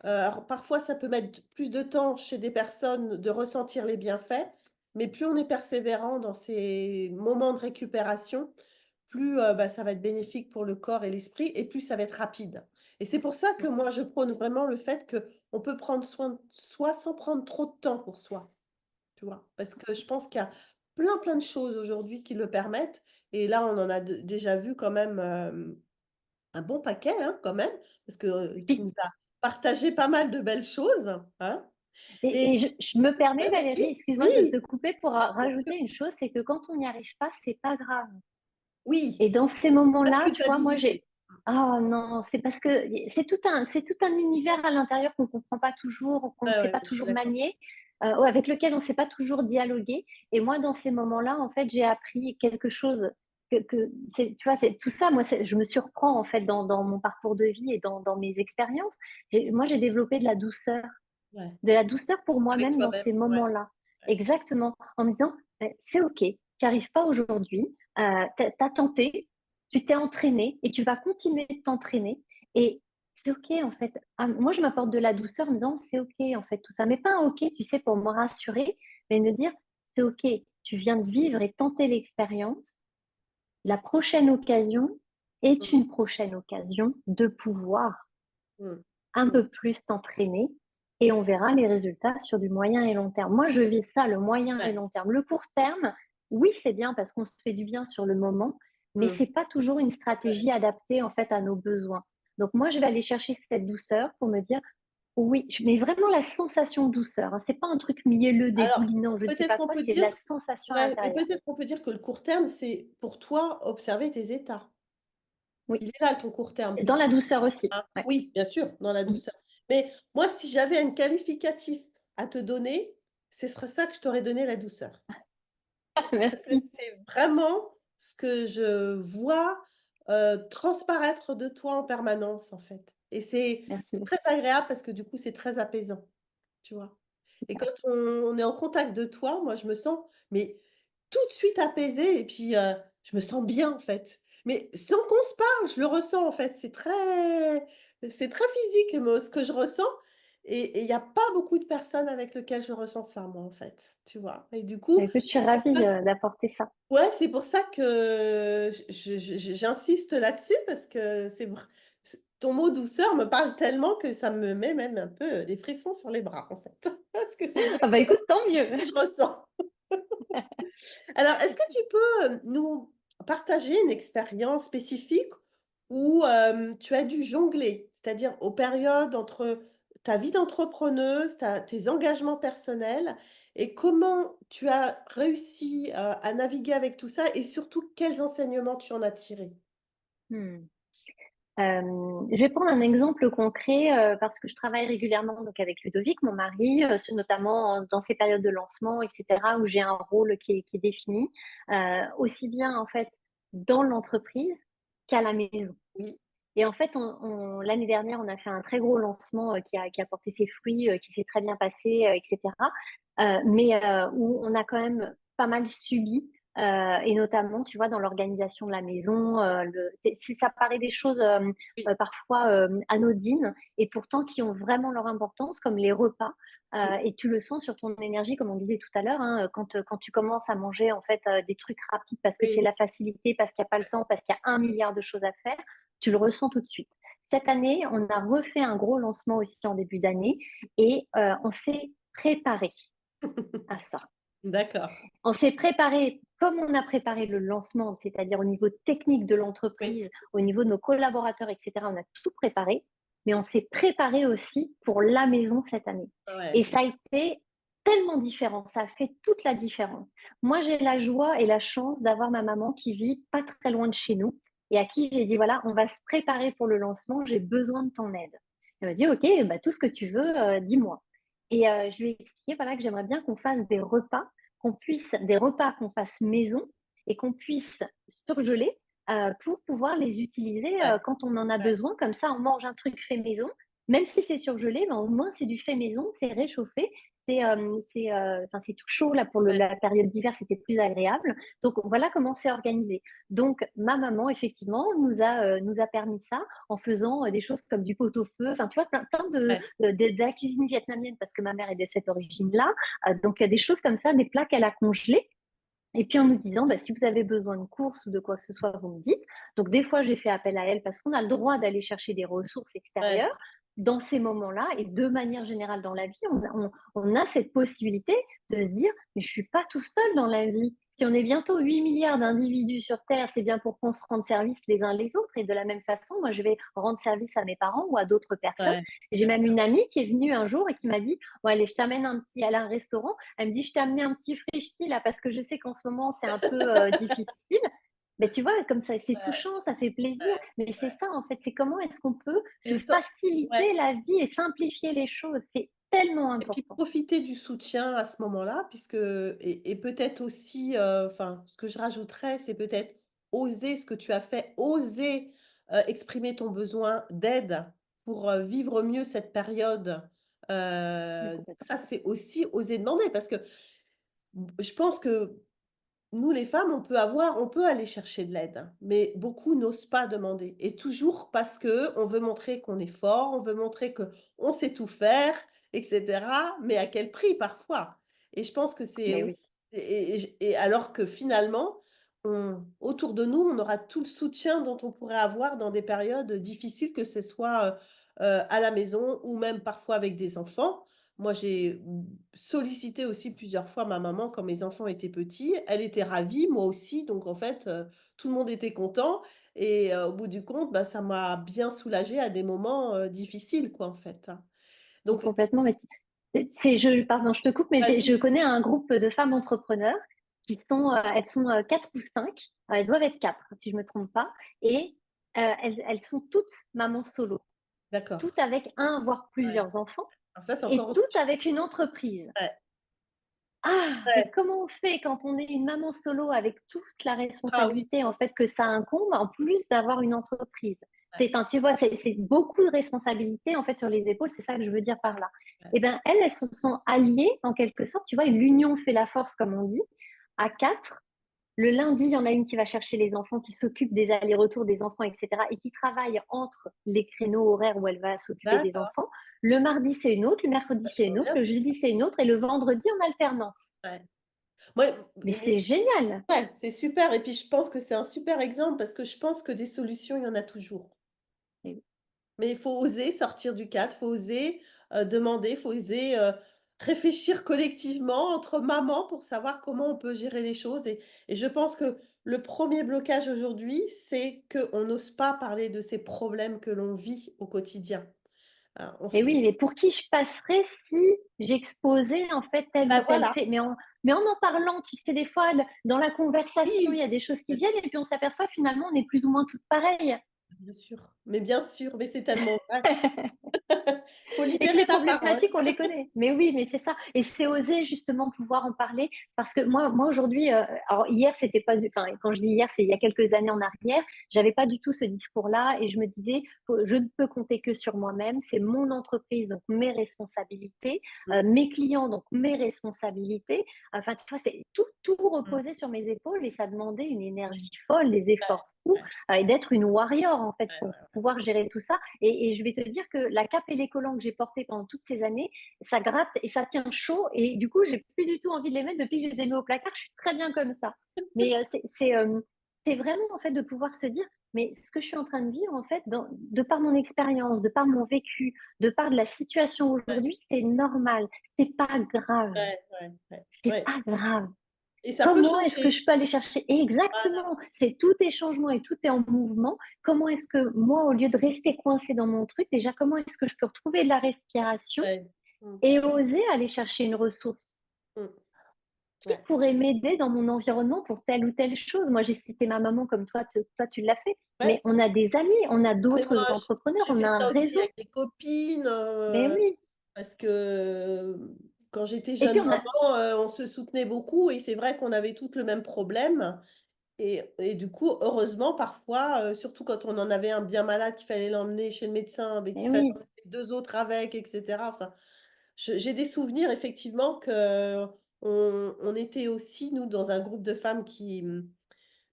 Speaker 1: alors parfois ça peut mettre plus de temps chez des personnes de ressentir les bienfaits, mais plus on est persévérant dans ces moments de récupération, plus, bah, ça va être bénéfique pour le corps et l'esprit et plus ça va être rapide. Et c'est pour ça que
Speaker 2: Mmh.
Speaker 1: moi je prône vraiment le fait qu'on peut prendre soin de soi sans prendre trop de temps pour soi, tu vois? Parce que je pense qu'il y a plein, plein de choses aujourd'hui qui le permettent et là on en a déjà vu quand même, un bon paquet, hein, quand même, parce que, tu
Speaker 2: Oui.
Speaker 1: nous as partagé pas mal de belles choses, hein? Et
Speaker 2: Et je me permets
Speaker 1: ouais,
Speaker 2: Valérie,
Speaker 1: vas-y.
Speaker 2: excuse-moi de te
Speaker 1: Oui,
Speaker 2: couper pour
Speaker 1: bien sûr.
Speaker 2: rajouter une chose, c'est que quand on n'y arrive pas, c'est pas grave.
Speaker 1: Oui,
Speaker 2: Et dans ces
Speaker 1: pas de
Speaker 2: moments-là, tu vois, moi j'ai
Speaker 1: culpabilité.
Speaker 2: ah non, c'est parce que c'est tout un univers à l'intérieur qu'on comprend pas toujours, qu'on ne
Speaker 1: Ouais,
Speaker 2: sait
Speaker 1: ouais,
Speaker 2: pas
Speaker 1: je suis
Speaker 2: toujours
Speaker 1: d'accord.
Speaker 2: manier, ouais, avec lequel on ne sait pas toujours dialoguer. Et moi, dans ces moments-là, en fait, j'ai appris quelque chose que c'est tu vois, c'est tout ça, moi, je me surprends, en fait, dans mon parcours de vie et dans mes expériences. J'ai développé
Speaker 1: Ouais,
Speaker 2: de la douceur pour
Speaker 1: avec
Speaker 2: moi-même dans
Speaker 1: toi-même,
Speaker 2: ces
Speaker 1: ouais,
Speaker 2: moments-là.
Speaker 1: ouais.
Speaker 2: Exactement, en me disant: C'est OK, tu n'y arrives pas aujourd'hui, tu as tenté, tu t'es entraîné et tu vas continuer de t'entraîner et c'est OK en fait». Moi je m'apporte de la douceur en me disant: «C'est OK en fait tout ça», mais pas un OK, tu sais, pour me rassurer, mais me dire: «C'est OK, tu viens de vivre et tenter l'expérience. La prochaine occasion est
Speaker 1: Mmh,
Speaker 2: une prochaine occasion de pouvoir
Speaker 1: mmh,
Speaker 2: un
Speaker 1: mmh,
Speaker 2: peu plus t'entraîner et on verra les résultats sur du moyen et long terme. Moi, je vise ça, le moyen et
Speaker 1: ouais,
Speaker 2: long terme. Le court terme, oui, c'est bien parce qu'on se fait du bien sur le moment, mais
Speaker 1: mmh,
Speaker 2: c'est pas toujours une
Speaker 1: ouais.
Speaker 2: stratégie adaptée en fait à nos besoins. Donc moi, je vais aller chercher cette douceur pour me dire oui, je mets vraiment la sensation de douceur, hein. C'est pas un truc mielleux,
Speaker 1: Alors,
Speaker 2: dégoulinant, je ne sais
Speaker 1: peut-être
Speaker 2: pas
Speaker 1: qu'on
Speaker 2: quoi,
Speaker 1: peut
Speaker 2: c'est
Speaker 1: dire
Speaker 2: la sensation à
Speaker 1: ouais, mais
Speaker 2: l'intérieur.
Speaker 1: peut-être qu'on peut dire que le court terme, c'est pour toi observer tes états.
Speaker 2: Oui,
Speaker 1: Il est là ton court terme
Speaker 2: dans
Speaker 1: plutôt,
Speaker 2: la douceur aussi.
Speaker 1: hein?
Speaker 2: Ouais.
Speaker 1: Oui, bien sûr, dans la
Speaker 2: Mmh.
Speaker 1: douceur. Mais moi, si j'avais un qualificatif à te donner, ce serait ça que je t'aurais donné, la douceur. Parce que
Speaker 2: Merci,
Speaker 1: c'est vraiment ce que je vois, transparaître de toi en permanence, en fait. Et c'est
Speaker 2: merci
Speaker 1: très
Speaker 2: beaucoup.
Speaker 1: agréable parce que du coup, c'est très apaisant, tu vois? Et quand on est en contact de toi, moi, je me sens, mais tout de suite apaisée et puis, je me sens bien, en fait. Mais sans qu'on se parle, je le ressens, en fait. C'est très physique, moi, ce que je ressens et il y a pas beaucoup de personnes avec lesquelles je ressens ça, moi, en fait, tu vois? Et du coup,
Speaker 2: Écoute, je suis
Speaker 1: c'est pour
Speaker 2: ravie,
Speaker 1: ça
Speaker 2: d'apporter ça.
Speaker 1: ouais, c'est pour ça que j'insiste là-dessus parce que c'est vrai ton mot «douceur» me parle tellement que ça me met même un peu, des frissons sur les bras, en fait. Parce que c'est
Speaker 2: Ah bah,
Speaker 1: exactement
Speaker 2: écoute, tant mieux.
Speaker 1: ce que je ressens. Alors, est-ce que tu peux, nous partager une expérience spécifique où, tu as dû jongler? C'est-à-dire aux périodes entre ta vie d'entrepreneuse, ta tes engagements personnels et comment tu as réussi, à naviguer avec tout ça et surtout quels enseignements tu en as tirés?
Speaker 2: Mmh. Je vais prendre un exemple concret, parce que je travaille régulièrement donc avec Ludovic, mon mari, notamment dans ces périodes de lancement et cetera, où j'ai un rôle qui est défini, aussi bien en fait dans l'entreprise qu'à la maison.
Speaker 1: Oui,
Speaker 2: Et en fait, l'année dernière, on a fait un très gros lancement qui a porté ses fruits, qui s'est très bien passé, et cetera. Mais où on a quand même pas mal subi, et notamment, tu vois, dans l'organisation de la maison, ça paraît des choses
Speaker 1: oui,
Speaker 2: parfois anodines et pourtant qui ont vraiment leur importance, comme les repas.
Speaker 1: oui,
Speaker 2: Et tu le sens sur ton énergie, comme on disait tout à l'heure, hein, quand tu commences à manger en fait des trucs rapides parce que c'est
Speaker 1: oui.
Speaker 2: la facilité, parce qu'il n'y a pas le temps, parce qu'il y a un milliard de choses à faire, tu le ressens tout de suite. Cette année, on a refait un gros lancement aussi en début d'année et on s'est préparé à ça.
Speaker 1: D'accord.
Speaker 2: On s'est préparé comme on a préparé le lancement, c'est-à-dire au niveau technique de
Speaker 1: Oui,
Speaker 2: l'entreprise, au niveau de nos collaborateurs, etc. On a tout préparé, mais on s'est préparé aussi pour la maison cette année.
Speaker 1: ouais,
Speaker 2: Et
Speaker 1: bien.
Speaker 2: ça a été tellement différent, ça a fait toute la différence. Moi, j'ai la joie et la chance d'avoir ma maman qui vit pas très loin de chez nous et à qui j'ai dit, voilà, on va se préparer pour le lancement, j'ai besoin de ton aide. Elle m'a dit, OK, bah, tout ce que tu veux, dis-moi. Et je lui ai expliqué, voilà, que j'aimerais bien qu'on fasse des repas qu'on fasse maison et qu'on puisse surgeler pour pouvoir les utiliser
Speaker 1: Ouais,
Speaker 2: quand on en a
Speaker 1: ouais,
Speaker 2: besoin. Comme ça, on mange un truc fait maison. Même si c'est surgelé, ben, au moins c'est du fait maison, c'est réchauffé, enfin, c'est tout chaud là pour
Speaker 1: ouais.
Speaker 2: la période d'hiver, c'était plus agréable. Donc voilà comment c'est organisé. Donc ma maman effectivement nous a permis ça en faisant des choses comme du pot-au-feu, enfin tu vois plein
Speaker 1: Ouais,
Speaker 2: de la cuisine vietnamienne parce que ma mère est de cette origine-là. Donc des choses comme ça, des plats qu'elle a congelés. Et puis en nous disant, bah, si vous avez besoin de courses ou de quoi que ce soit, vous me dites. Donc des fois, j'ai fait appel à elle parce qu'on a le droit d'aller chercher des ressources
Speaker 1: ouais.
Speaker 2: extérieures dans ces moments-là. Et de manière générale dans la vie, on a cette possibilité de se dire, mais je suis pas tout seul dans la vie. Si on est bientôt 8 milliards d'individus sur Terre, c'est bien pour qu'on se rende service les uns les autres. Et de la même façon, moi, je vais rendre service à mes parents ou à d'autres personnes.
Speaker 1: Ouais,
Speaker 2: J'ai
Speaker 1: bien
Speaker 2: même
Speaker 1: sûr.
Speaker 2: une amie qui est venue un jour et qui m'a dit, bon, allez, je t'amène elle a un restaurant. Elle me dit: «Je t'ai amené un petit frichti là parce que je sais qu'en ce moment c'est un peu, difficile». Mais tu vois, comme ça, c'est
Speaker 1: Ouais,
Speaker 2: touchant, ça fait plaisir.
Speaker 1: ouais,
Speaker 2: Mais c'est
Speaker 1: ouais.
Speaker 2: ça en fait, c'est comment est-ce qu'on peut se
Speaker 1: Et ça ouais.
Speaker 2: faciliter la vie et simplifier les choses? C'est tellement
Speaker 1: Et puis
Speaker 2: important.
Speaker 1: profiter du soutien à ce moment-là puisque et peut-être aussi, enfin, ce que je rajouterais, c'est peut-être oser ce que tu as fait, oser, exprimer ton besoin d'aide pour, vivre mieux cette période.
Speaker 2: Mais complètement.
Speaker 1: Ça, c'est aussi oser demander parce que je pense que nous, les femmes, on peut aller chercher de l'aide, hein, mais beaucoup n'osent pas demander et toujours parce que on veut montrer qu'on est fort, on veut montrer qu'on sait tout faire et cetera, mais à quel prix parfois? Et je pense que c'est
Speaker 2: Mais oui,
Speaker 1: aussi et alors que finalement, autour de nous, on aura tout le soutien dont on pourrait avoir dans des périodes difficiles, que ce soit, à la maison ou même parfois avec des enfants. Moi, j'ai sollicité aussi plusieurs fois ma maman quand mes enfants étaient petits. Elle était ravie, moi aussi, donc en fait, tout le monde était content et au bout du compte, bah, ça m'a bien soulagée à des moments, difficiles quoi, en fait, hein.
Speaker 2: mais
Speaker 1: Donc
Speaker 2: complètement. Mais pardon, je te coupe, mais je
Speaker 1: vas-y.
Speaker 2: connais un groupe de femmes entrepreneurs elles sont 4 ou 5, elles doivent être 4 si je me trompe pas et elles sont toutes mamans solo. Toutes
Speaker 1: D'accord.
Speaker 2: avec un voire
Speaker 1: Ouais.
Speaker 2: plusieurs enfants
Speaker 1: Alors ça, c'est encore
Speaker 2: et
Speaker 1: autre
Speaker 2: toutes
Speaker 1: chose.
Speaker 2: avec une entreprise.
Speaker 1: Ouais,
Speaker 2: Ah! Mais
Speaker 1: Ouais.
Speaker 2: comment on fait quand on est une maman solo avec toute la
Speaker 1: Ah oui,
Speaker 2: responsabilité, en fait, que ça incombe, en plus d'avoir une entreprise?
Speaker 1: ouais,
Speaker 2: Enfin, tu vois, c'est beaucoup de responsabilités, en fait, sur les épaules, c'est ça que je veux dire par là.
Speaker 1: ouais.
Speaker 2: Et ben, elles se sont alliées, en quelque sorte, tu vois? L'union fait la force, comme on dit, à 4. Le lundi, il y en a une qui va chercher les enfants, qui s'occupe des allers-retours des enfants, et cetera, et qui travaille entre les créneaux horaires où elle va s'occuper des
Speaker 1: D'accord,
Speaker 2: enfants. Le mardi, c'est une autre, le mercredi, c'est
Speaker 1: vachement
Speaker 2: une autre,
Speaker 1: bien.
Speaker 2: le jeudi, c'est une autre, et le vendredi, en alternance.
Speaker 1: Ouais. Ouais,
Speaker 2: Mais
Speaker 1: mais
Speaker 2: c'est génial!
Speaker 1: ouais, c'est super et puis je pense que c'est un super exemple parce que je pense que des solutions, il y en a toujours.
Speaker 2: Et
Speaker 1: Mais il faut oser sortir du cadre, il faut oser, demander, il faut oser, réfléchir collectivement entre mamans pour savoir comment on peut gérer les choses et je pense que le premier blocage aujourd'hui, c'est qu'on n'ose pas parler de ces problèmes que l'on vit au quotidien. On
Speaker 2: et
Speaker 1: se
Speaker 2: oui, mais pour qui je passerais si j'exposais, en fait, tel ou
Speaker 1: bah,
Speaker 2: tel
Speaker 1: voilà,
Speaker 2: fait? Mais en parlant, tu sais, des fois, dans la conversation, il
Speaker 1: oui,
Speaker 2: y a des choses qui
Speaker 1: bien
Speaker 2: viennent
Speaker 1: sûr,
Speaker 2: et puis on s'aperçoit, finalement, on est plus ou moins toutes pareilles.
Speaker 1: bien sûr, mais c'est tellement vrai. Faut
Speaker 2: Et que
Speaker 1: libérer
Speaker 2: les
Speaker 1: la parole.
Speaker 2: problématiques, on les connaît. Mais oui, mais c'est ça. Et c'est oser justement pouvoir en parler. Parce que moi aujourd'hui, alors hier, c'était pas du, enfin, quand je dis hier, c'est il y a quelques années en arrière, j'avais pas du tout ce discours-là et je me disais, je ne peux compter que sur moi-même. C'est mon entreprise, donc mes responsabilités,
Speaker 1: Mmh,
Speaker 2: mes clients, donc mes responsabilités. Enfin, tu vois, c'est tout
Speaker 1: mmh.
Speaker 2: reposait sur mes épaules et ça demandait une énergie folle, des
Speaker 1: Ouais,
Speaker 2: efforts fous,
Speaker 1: ouais,
Speaker 2: et d'être une warrior, en fait,
Speaker 1: ouais,
Speaker 2: pour
Speaker 1: ouais.
Speaker 2: pouvoir gérer tout ça. Et je vais te dire que la cape et les collants que j'ai portés pendant toutes ces années, ça gratte et ça tient chaud. Et du coup, j'ai plus du tout envie de les mettre depuis que je les ai mis au placard. Je suis très bien comme ça. Mais c'est vraiment, en fait, de pouvoir se dire, mais ce que je suis en train de vivre, en fait, de par mon expérience, de par mon vécu, de par de la situation
Speaker 1: Ouais,
Speaker 2: aujourd'hui, c'est normal. C'est pas grave.
Speaker 1: ouais, ouais, ouais,
Speaker 2: C'est
Speaker 1: ouais
Speaker 2: pas grave.
Speaker 1: et ça peut
Speaker 2: Comment est-ce que
Speaker 1: changer.
Speaker 2: je peux aller chercher
Speaker 1: Voilà,
Speaker 2: exactement, c'est tout est changement et tout est en mouvement. Comment est-ce que moi, au lieu de rester coincée dans mon truc, déjà, comment est-ce que je peux retrouver de la respiration
Speaker 1: ouais. Mmh,
Speaker 2: et oser aller chercher une ressource?
Speaker 1: mmh,
Speaker 2: Qui
Speaker 1: ouais.
Speaker 2: pourrait m'aider dans mon environnement pour telle ou telle chose? Moi, j'ai cité ma maman comme toi, tu l'as fait,
Speaker 1: Ouais,
Speaker 2: mais on a des amis, on a
Speaker 1: mais moi,
Speaker 2: d'autres entrepreneurs,
Speaker 1: j'ai
Speaker 2: on a
Speaker 1: fait
Speaker 2: un
Speaker 1: ça aussi
Speaker 2: réseau.
Speaker 1: avec mes copines,
Speaker 2: Mais oui,
Speaker 1: parce que, quand j'étais
Speaker 2: et puis
Speaker 1: jeune
Speaker 2: on a
Speaker 1: maman, on se soutenait beaucoup et c'est vrai qu'on avait toutes le même problème et du coup, heureusement, parfois, surtout quand on en avait un bien malade, qu'il fallait l'emmener chez le médecin, mais
Speaker 2: mais
Speaker 1: qu'il fallait
Speaker 2: oui,
Speaker 1: emmener les 2 autres avec et cetera. Enfin, j'ai des souvenirs effectivement qu'on était aussi, nous, dans un groupe de femmes qui,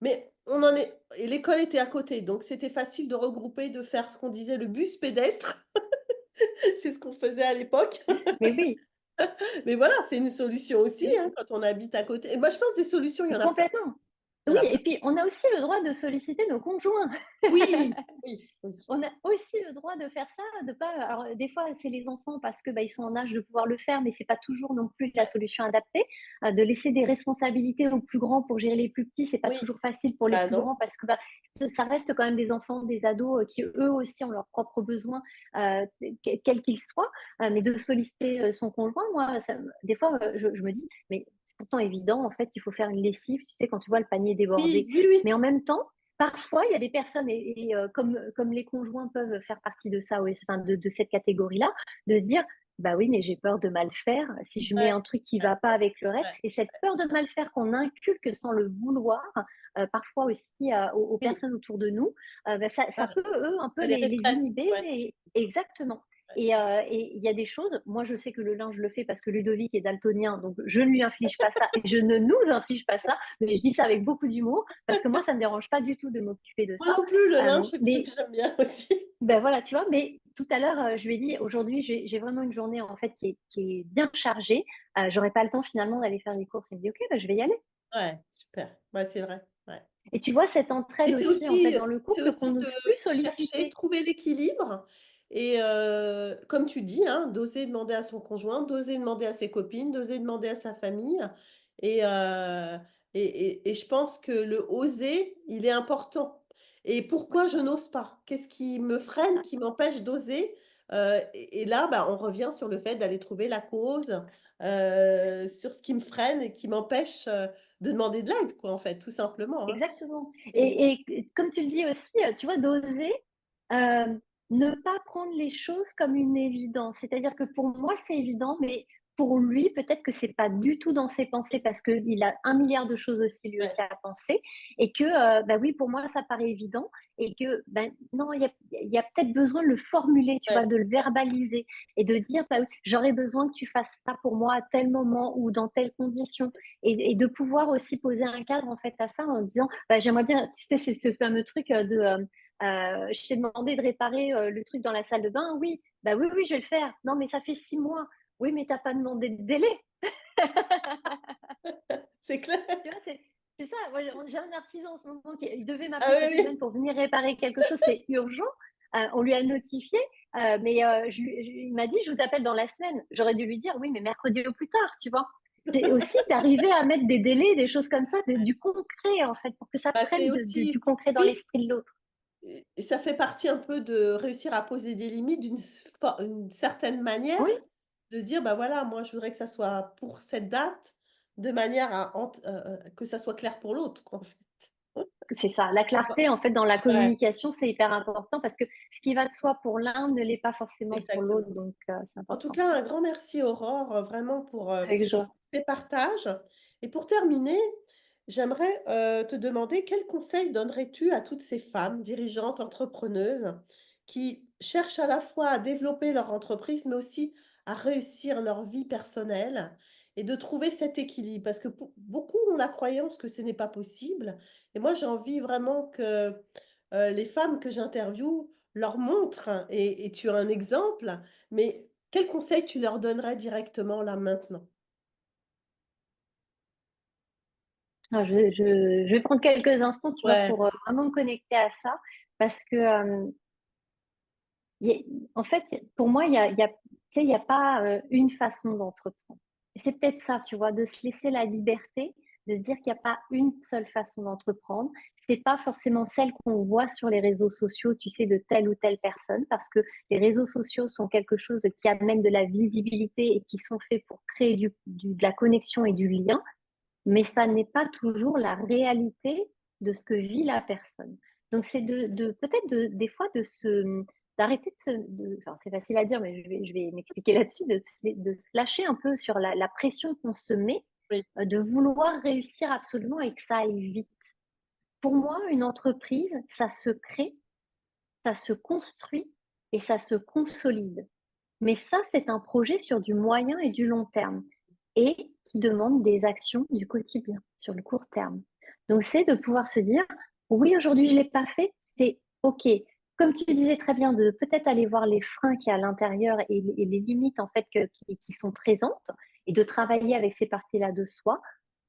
Speaker 1: mais on en est et l'école était à côté, donc c'était facile de regrouper, de faire ce qu'on disait le bus pédestre. C'est ce qu'on faisait à l'époque.
Speaker 2: mais oui.
Speaker 1: Mais voilà, c'est une solution aussi, hein, quand on habite à côté. Et moi, je pense des solutions, il y en a plein.
Speaker 2: Complètement.
Speaker 1: Il y
Speaker 2: Oui,
Speaker 1: en a
Speaker 2: et
Speaker 1: plein.
Speaker 2: puis on a aussi le droit de solliciter nos conjoints.
Speaker 1: Oui, oui, oui.
Speaker 2: On a aussi le droit de faire ça, de pas, alors des fois c'est les enfants parce que, bah, ils sont en âge de pouvoir le faire, mais c'est pas toujours non plus la
Speaker 1: Ouais,
Speaker 2: solution adaptée. De laisser des responsabilités aux plus grands pour gérer les plus petits, c'est pas
Speaker 1: oui.
Speaker 2: toujours facile pour les
Speaker 1: Bah
Speaker 2: plus
Speaker 1: non.
Speaker 2: grands parce que, bah, ça reste quand même des enfants, des ados, qui eux aussi ont leurs propres besoins, quels qu'ils soient. Mais de solliciter, son conjoint, moi ça me des fois, je me dis: «Mais c'est pourtant évident en fait qu'il faut faire une lessive», tu sais, quand tu vois le panier
Speaker 1: Oui,
Speaker 2: déborder.
Speaker 1: oui, oui.
Speaker 2: Mais en même temps, parfois, il y a des personnes comme les conjoints peuvent faire partie de ça, oui, enfin de cette catégorie-là, de se dire: «Bah oui, mais j'ai peur de mal faire si je mets
Speaker 1: Ouais,
Speaker 2: un truc qui
Speaker 1: ouais,
Speaker 2: va pas avec le reste»,
Speaker 1: ouais.
Speaker 2: et cette peur de mal faire qu'on inculque sans le vouloir, parfois aussi aux
Speaker 1: Oui,
Speaker 2: personnes autour de nous, bah, ça
Speaker 1: ah,
Speaker 2: peut, eux, un peu
Speaker 1: ça les
Speaker 2: les
Speaker 1: répresse.
Speaker 2: inhiber,
Speaker 1: Ouais,
Speaker 2: et exactement.
Speaker 1: ouais.
Speaker 2: Et il y a des choses, moi je sais que le linge, je le fais parce que Ludovic est daltonien, donc je ne lui inflige pas ça et je ne nous inflige pas ça, mais je dis ça avec beaucoup d'humour parce que moi, ça me dérange pas du tout de m'occuper de
Speaker 1: Moi
Speaker 2: ça.
Speaker 1: non plus, le linge, c'est le truc
Speaker 2: Mais
Speaker 1: que j'aime bien aussi.
Speaker 2: ben voilà, tu vois? Mais tout à l'heure, je lui ai dit: «Aujourd'hui, j'ai vraiment une journée, en fait, qui est bien chargée, j'aurai pas le temps finalement d'aller faire les courses». Il me dit: «OK, bah, je vais y aller».
Speaker 1: Ouais, super. Ouais, c'est vrai. Ouais.
Speaker 2: Et tu vois cette
Speaker 1: Et
Speaker 2: entraide aussi, en fait, dans le
Speaker 1: c'est
Speaker 2: couple qu'on
Speaker 1: aussi de
Speaker 2: n'ose plus
Speaker 1: chercher,
Speaker 2: solliciter.
Speaker 1: trouver l'équilibre et comme tu dis, hein, d'oser demander à son conjoint, d'oser demander à ses copines, d'oser demander à sa famille et et je pense que le oser, il est important et
Speaker 2: Ouais,
Speaker 1: pourquoi je n'ose pas? Qu'est-ce qui me freine,
Speaker 2: ouais,
Speaker 1: qui m'empêche d'oser? Et là, bah, on revient sur le fait d'aller trouver la cause, sur ce qui me freine et qui m'empêche, de demander de l'aide quoi, en fait, tout simplement, hein.
Speaker 2: exactement.
Speaker 1: Et
Speaker 2: Et comme tu le dis aussi, tu vois, d'oser, ne pas prendre les choses comme une évidence. C'est-à-dire que pour moi, c'est évident, mais pour lui, peut-être que c'est pas du tout dans ses pensées parce qu'il a 1 milliard de choses aussi lui
Speaker 1: Ouais,
Speaker 2: aussi à penser et que, bah, oui, pour moi, ça paraît évident et que, ben, non, il y a peut-être besoin de le formuler, tu
Speaker 1: ouais,
Speaker 2: vois? De le
Speaker 1: ouais.
Speaker 2: verbaliser et de dire: «Bah, oui, j'aurais besoin que tu fasses ça pour moi à tel moment ou dans telles conditions» et de pouvoir aussi poser un cadre, en fait, à ça en disant: «Bah, j'aimerais bien» tu sais, c'est ce fameux truc, «Je t'ai demandé de réparer, le truc dans la salle de bain». «Oui». «Bah, oui, oui, je vais le faire». «Non, mais ça fait 6 mois». «Oui, mais tu as pas demandé de délai».
Speaker 1: C'est clair.
Speaker 2: Tu vois? C'est ça. Moi, j'ai un artisan en ce moment qui il devait
Speaker 1: Ah
Speaker 2: m'appeler
Speaker 1: oui,
Speaker 2: cette
Speaker 1: oui.
Speaker 2: semaine pour venir réparer quelque chose, c'est urgent. On lui a notifié, mais il m'a dit: «Je vous appelle dans la semaine». J'aurais dû lui dire: «Oui, mais mercredi au plus tard», tu vois? C'est aussi d'arriver à mettre des délais, des choses comme ça, du concret, en fait, pour que ça
Speaker 1: Bah, c'est
Speaker 2: prenne du
Speaker 1: aussi
Speaker 2: concret dans
Speaker 1: oui,
Speaker 2: l'esprit de l'autre.
Speaker 1: et ça fait partie un peu de réussir à poser des limites une certaine manière,
Speaker 2: Oui.
Speaker 1: de se dire: «Bah, voilà, moi, je voudrais que ça soit pour cette date», de manière à que ça soit clair pour l'autre, quoi, en fait.
Speaker 2: C'est ça, la clarté en fait dans la
Speaker 1: Ouais,
Speaker 2: communication, c'est hyper important parce que ce qui va de soi pour l'un ne l'est pas forcément pour l'autre,
Speaker 1: exactement.
Speaker 2: donc c'est
Speaker 1: En tout
Speaker 2: important.
Speaker 1: cas, un grand merci Aurore, vraiment
Speaker 2: Avec joie.
Speaker 1: pour ces partages. Et pour terminer, j'aimerais, te demander quels conseils donnerais-tu à toutes ces femmes dirigeantes, entrepreneuses, qui cherchent à la fois à développer leur entreprise, mais aussi à réussir leur vie personnelle et de trouver cet équilibre? Parce que beaucoup ont la croyance que ce n'est pas possible et moi j'ai envie vraiment que, les femmes que j'interviewe leur montrent et tu as un exemple, mais quels conseils tu leur donnerais directement là, maintenant?
Speaker 2: Je vais prendre quelques instants, tu vois,
Speaker 1: Ouais,
Speaker 2: pour, vraiment me connecter à ça parce que, il y a en fait, pour moi, il y a tu sais, il y a pas, une façon d'entreprendre. Et c'est peut-être ça, tu vois, de se laisser la liberté, de se dire qu'il y a pas une seule façon d'entreprendre. C'est pas forcément celle qu'on voit sur les réseaux sociaux, tu sais, de telle ou telle personne, parce que les réseaux sociaux sont quelque chose qui amène de la visibilité et qui sont faits pour créer de la connexion et du lien, mais ça n'est pas toujours la réalité de ce que vit la personne. Donc c'est de peut-être des fois d'arrêter enfin c'est facile à dire, mais je vais m'expliquer là-dessus, de se lâcher un peu sur la pression qu'on se met,
Speaker 1: oui,
Speaker 2: de vouloir réussir absolument et que ça aille vite. Pour moi, une entreprise, ça se crée, ça se construit et ça se consolide. Mais ça, c'est un projet sur du moyen et du long terme et qui demande des actions du quotidien, sur le court terme. Donc, c'est de pouvoir se dire: «Oui, aujourd'hui, je ne l'ai pas fait, c'est OK». Comme tu disais très bien, de peut-être aller voir les freins qu'il y a à l'intérieur et les limites, en fait, qui sont présentes et de travailler avec ces parties-là de soi,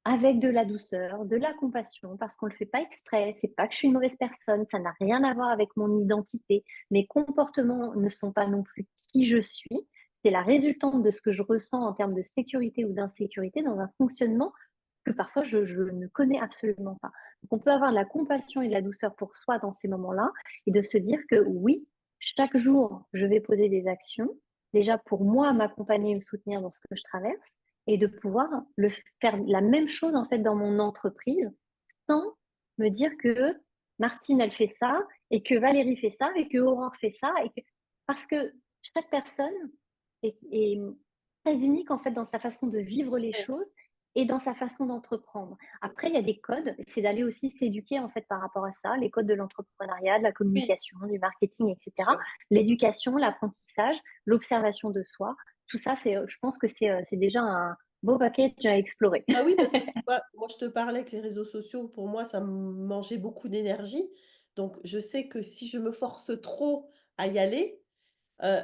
Speaker 2: avec de la douceur, de la compassion, parce qu'on ne le fait pas exprès. C'est pas que je suis une mauvaise personne, ça n'a rien à voir avec mon identité. Mes comportements ne sont pas non plus qui je suis. C'est la résultante de ce que je ressens en termes de sécurité ou d'insécurité dans un fonctionnement que parfois je ne connais absolument pas. Donc on peut avoir de la compassion et de la douceur pour soi dans ces moments-là et de se dire que oui, chaque jour, je vais poser des actions, déjà pour moi m'accompagner et me soutenir dans ce que je traverse et de pouvoir faire la même chose en fait dans mon entreprise sans me dire que Martine elle fait ça et que Valérie fait ça et que Aurore fait ça et que parce que chaque personne est très unique en fait dans sa façon de vivre les
Speaker 1: oui,
Speaker 2: choses et dans sa façon d'entreprendre. Après, il y a des codes, c'est d'aller aussi s'éduquer en fait par rapport à ça, les codes de l'entrepreneuriat, de la
Speaker 1: oui,
Speaker 2: communication, du marketing,
Speaker 1: bien
Speaker 2: etc.
Speaker 1: sûr.
Speaker 2: L'éducation, l'apprentissage, l'observation de soi, tout ça, je pense que c'est déjà un beau package à explorer.
Speaker 1: Ah oui, parce que tu vois, moi je te parlais que les réseaux sociaux, pour moi, ça me mangeait beaucoup d'énergie. Donc je sais que si je me force trop à y aller, Heu,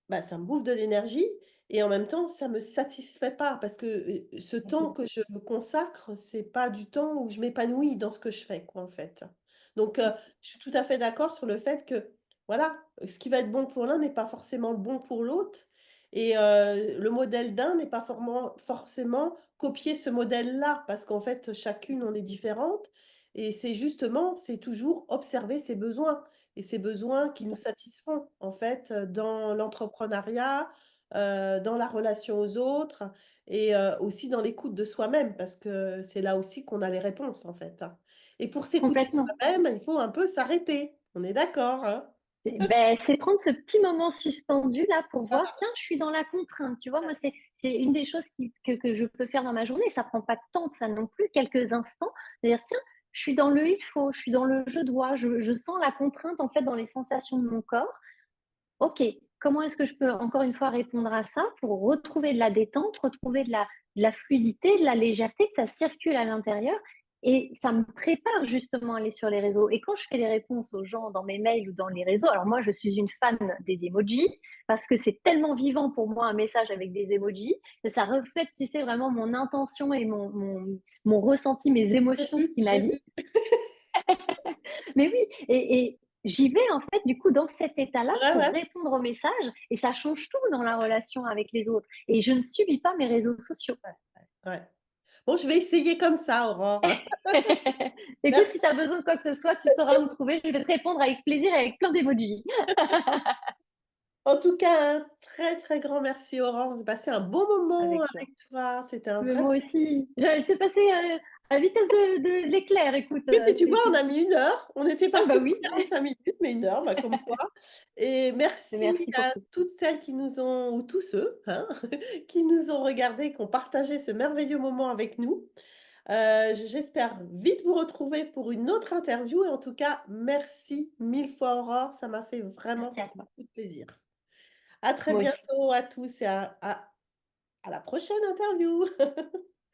Speaker 1: bah, ça me bouffe de l'énergie et en même temps, ça me satisfait pas parce que, ce temps que je me consacre, c'est pas du temps où je m'épanouis dans ce que je fais, quoi, en fait. Donc je suis tout à fait d'accord sur le fait que, voilà, ce qui va être bon pour l'un n'est pas forcément le bon pour l'autre et le modèle d'un n'est pas forcément copier ce modèle-là parce qu'en fait, chacune, on est différente et c'est toujours observer ses besoins et ces besoins qui nous satisfont, en fait, dans l'entrepreneuriat, dans la relation aux autres et aussi dans l'écoute de soi-même parce que c'est là aussi qu'on a les réponses, en fait, hein. Et pour s'écouter
Speaker 2: Complètement.
Speaker 1: soi-même, il faut un peu s'arrêter. On est d'accord, hein?
Speaker 2: C'est prendre ce petit moment suspendu là pour voir: «Tiens, je suis dans la contrainte», tu vois? Moi, c'est c'est une des choses que je peux faire dans ma journée. Ça prend pas de temps, ça non plus, quelques instants. C'est-à-dire, tiens, je suis dans le il faut, je suis dans le je dois, je sens la contrainte en fait dans les sensations de mon corps. OK, comment est-ce que je peux encore une fois répondre à ça pour retrouver de la détente, retrouver de la fluidité, de la légèreté, que ça circule à l'intérieur et ça me prépare justement à aller sur les réseaux et quand je fais des réponses aux gens dans mes mails ou dans les réseaux, alors moi je suis une fan des emojis parce que c'est tellement vivant pour moi un message avec des emojis, que ça reflète, tu sais, vraiment mon intention et mon ressenti, mes
Speaker 1: J'ai
Speaker 2: émotions, ce
Speaker 1: vu,
Speaker 2: qui
Speaker 1: j'ai
Speaker 2: m'habite.
Speaker 1: vu.
Speaker 2: Mais oui, et j'y vais en fait du coup dans cet état-là
Speaker 1: Ouais,
Speaker 2: pour
Speaker 1: ouais,
Speaker 2: répondre aux messages et ça change tout dans la relation avec les autres et je ne subis pas mes réseaux sociaux.
Speaker 1: ouais. Bon, je vais essayer comme ça, Aurore.
Speaker 2: Écoute, si tu as
Speaker 1: Merci.
Speaker 2: besoin de quoi que ce soit, tu sauras me trouver, je vais te répondre avec plaisir et avec plein d'émojis.
Speaker 1: En tout cas, un très, très grand merci, Aurore. J'ai passé un bon moment
Speaker 2: Avec joie.
Speaker 1: avec toi. C'était un
Speaker 2: Mais
Speaker 1: vrai
Speaker 2: moi
Speaker 1: plaisir.
Speaker 2: aussi, c'est passé, à vitesse de l'éclair, écoute,
Speaker 1: Oui, mais tu vois, on
Speaker 2: c'est
Speaker 1: a mis 1 heure. On était
Speaker 2: ah
Speaker 1: parti
Speaker 2: bah
Speaker 1: pour
Speaker 2: oui,
Speaker 1: 45 minutes, mais 1 heure, bah, comme quoi. Et merci
Speaker 2: merci pour
Speaker 1: à
Speaker 2: tout.
Speaker 1: toutes celles qui nous ont ou tous ceux, hein, qui nous ont regardés, qui ont partagé ce merveilleux moment avec nous. J'espère vite vous retrouver pour une autre interview et en tout cas, merci 1000 fois Aurore, ça m'a fait
Speaker 2: Merci
Speaker 1: vraiment
Speaker 2: à toi.
Speaker 1: beaucoup de plaisir. À très
Speaker 2: Moi aussi.
Speaker 1: bientôt à tous et à la prochaine interview.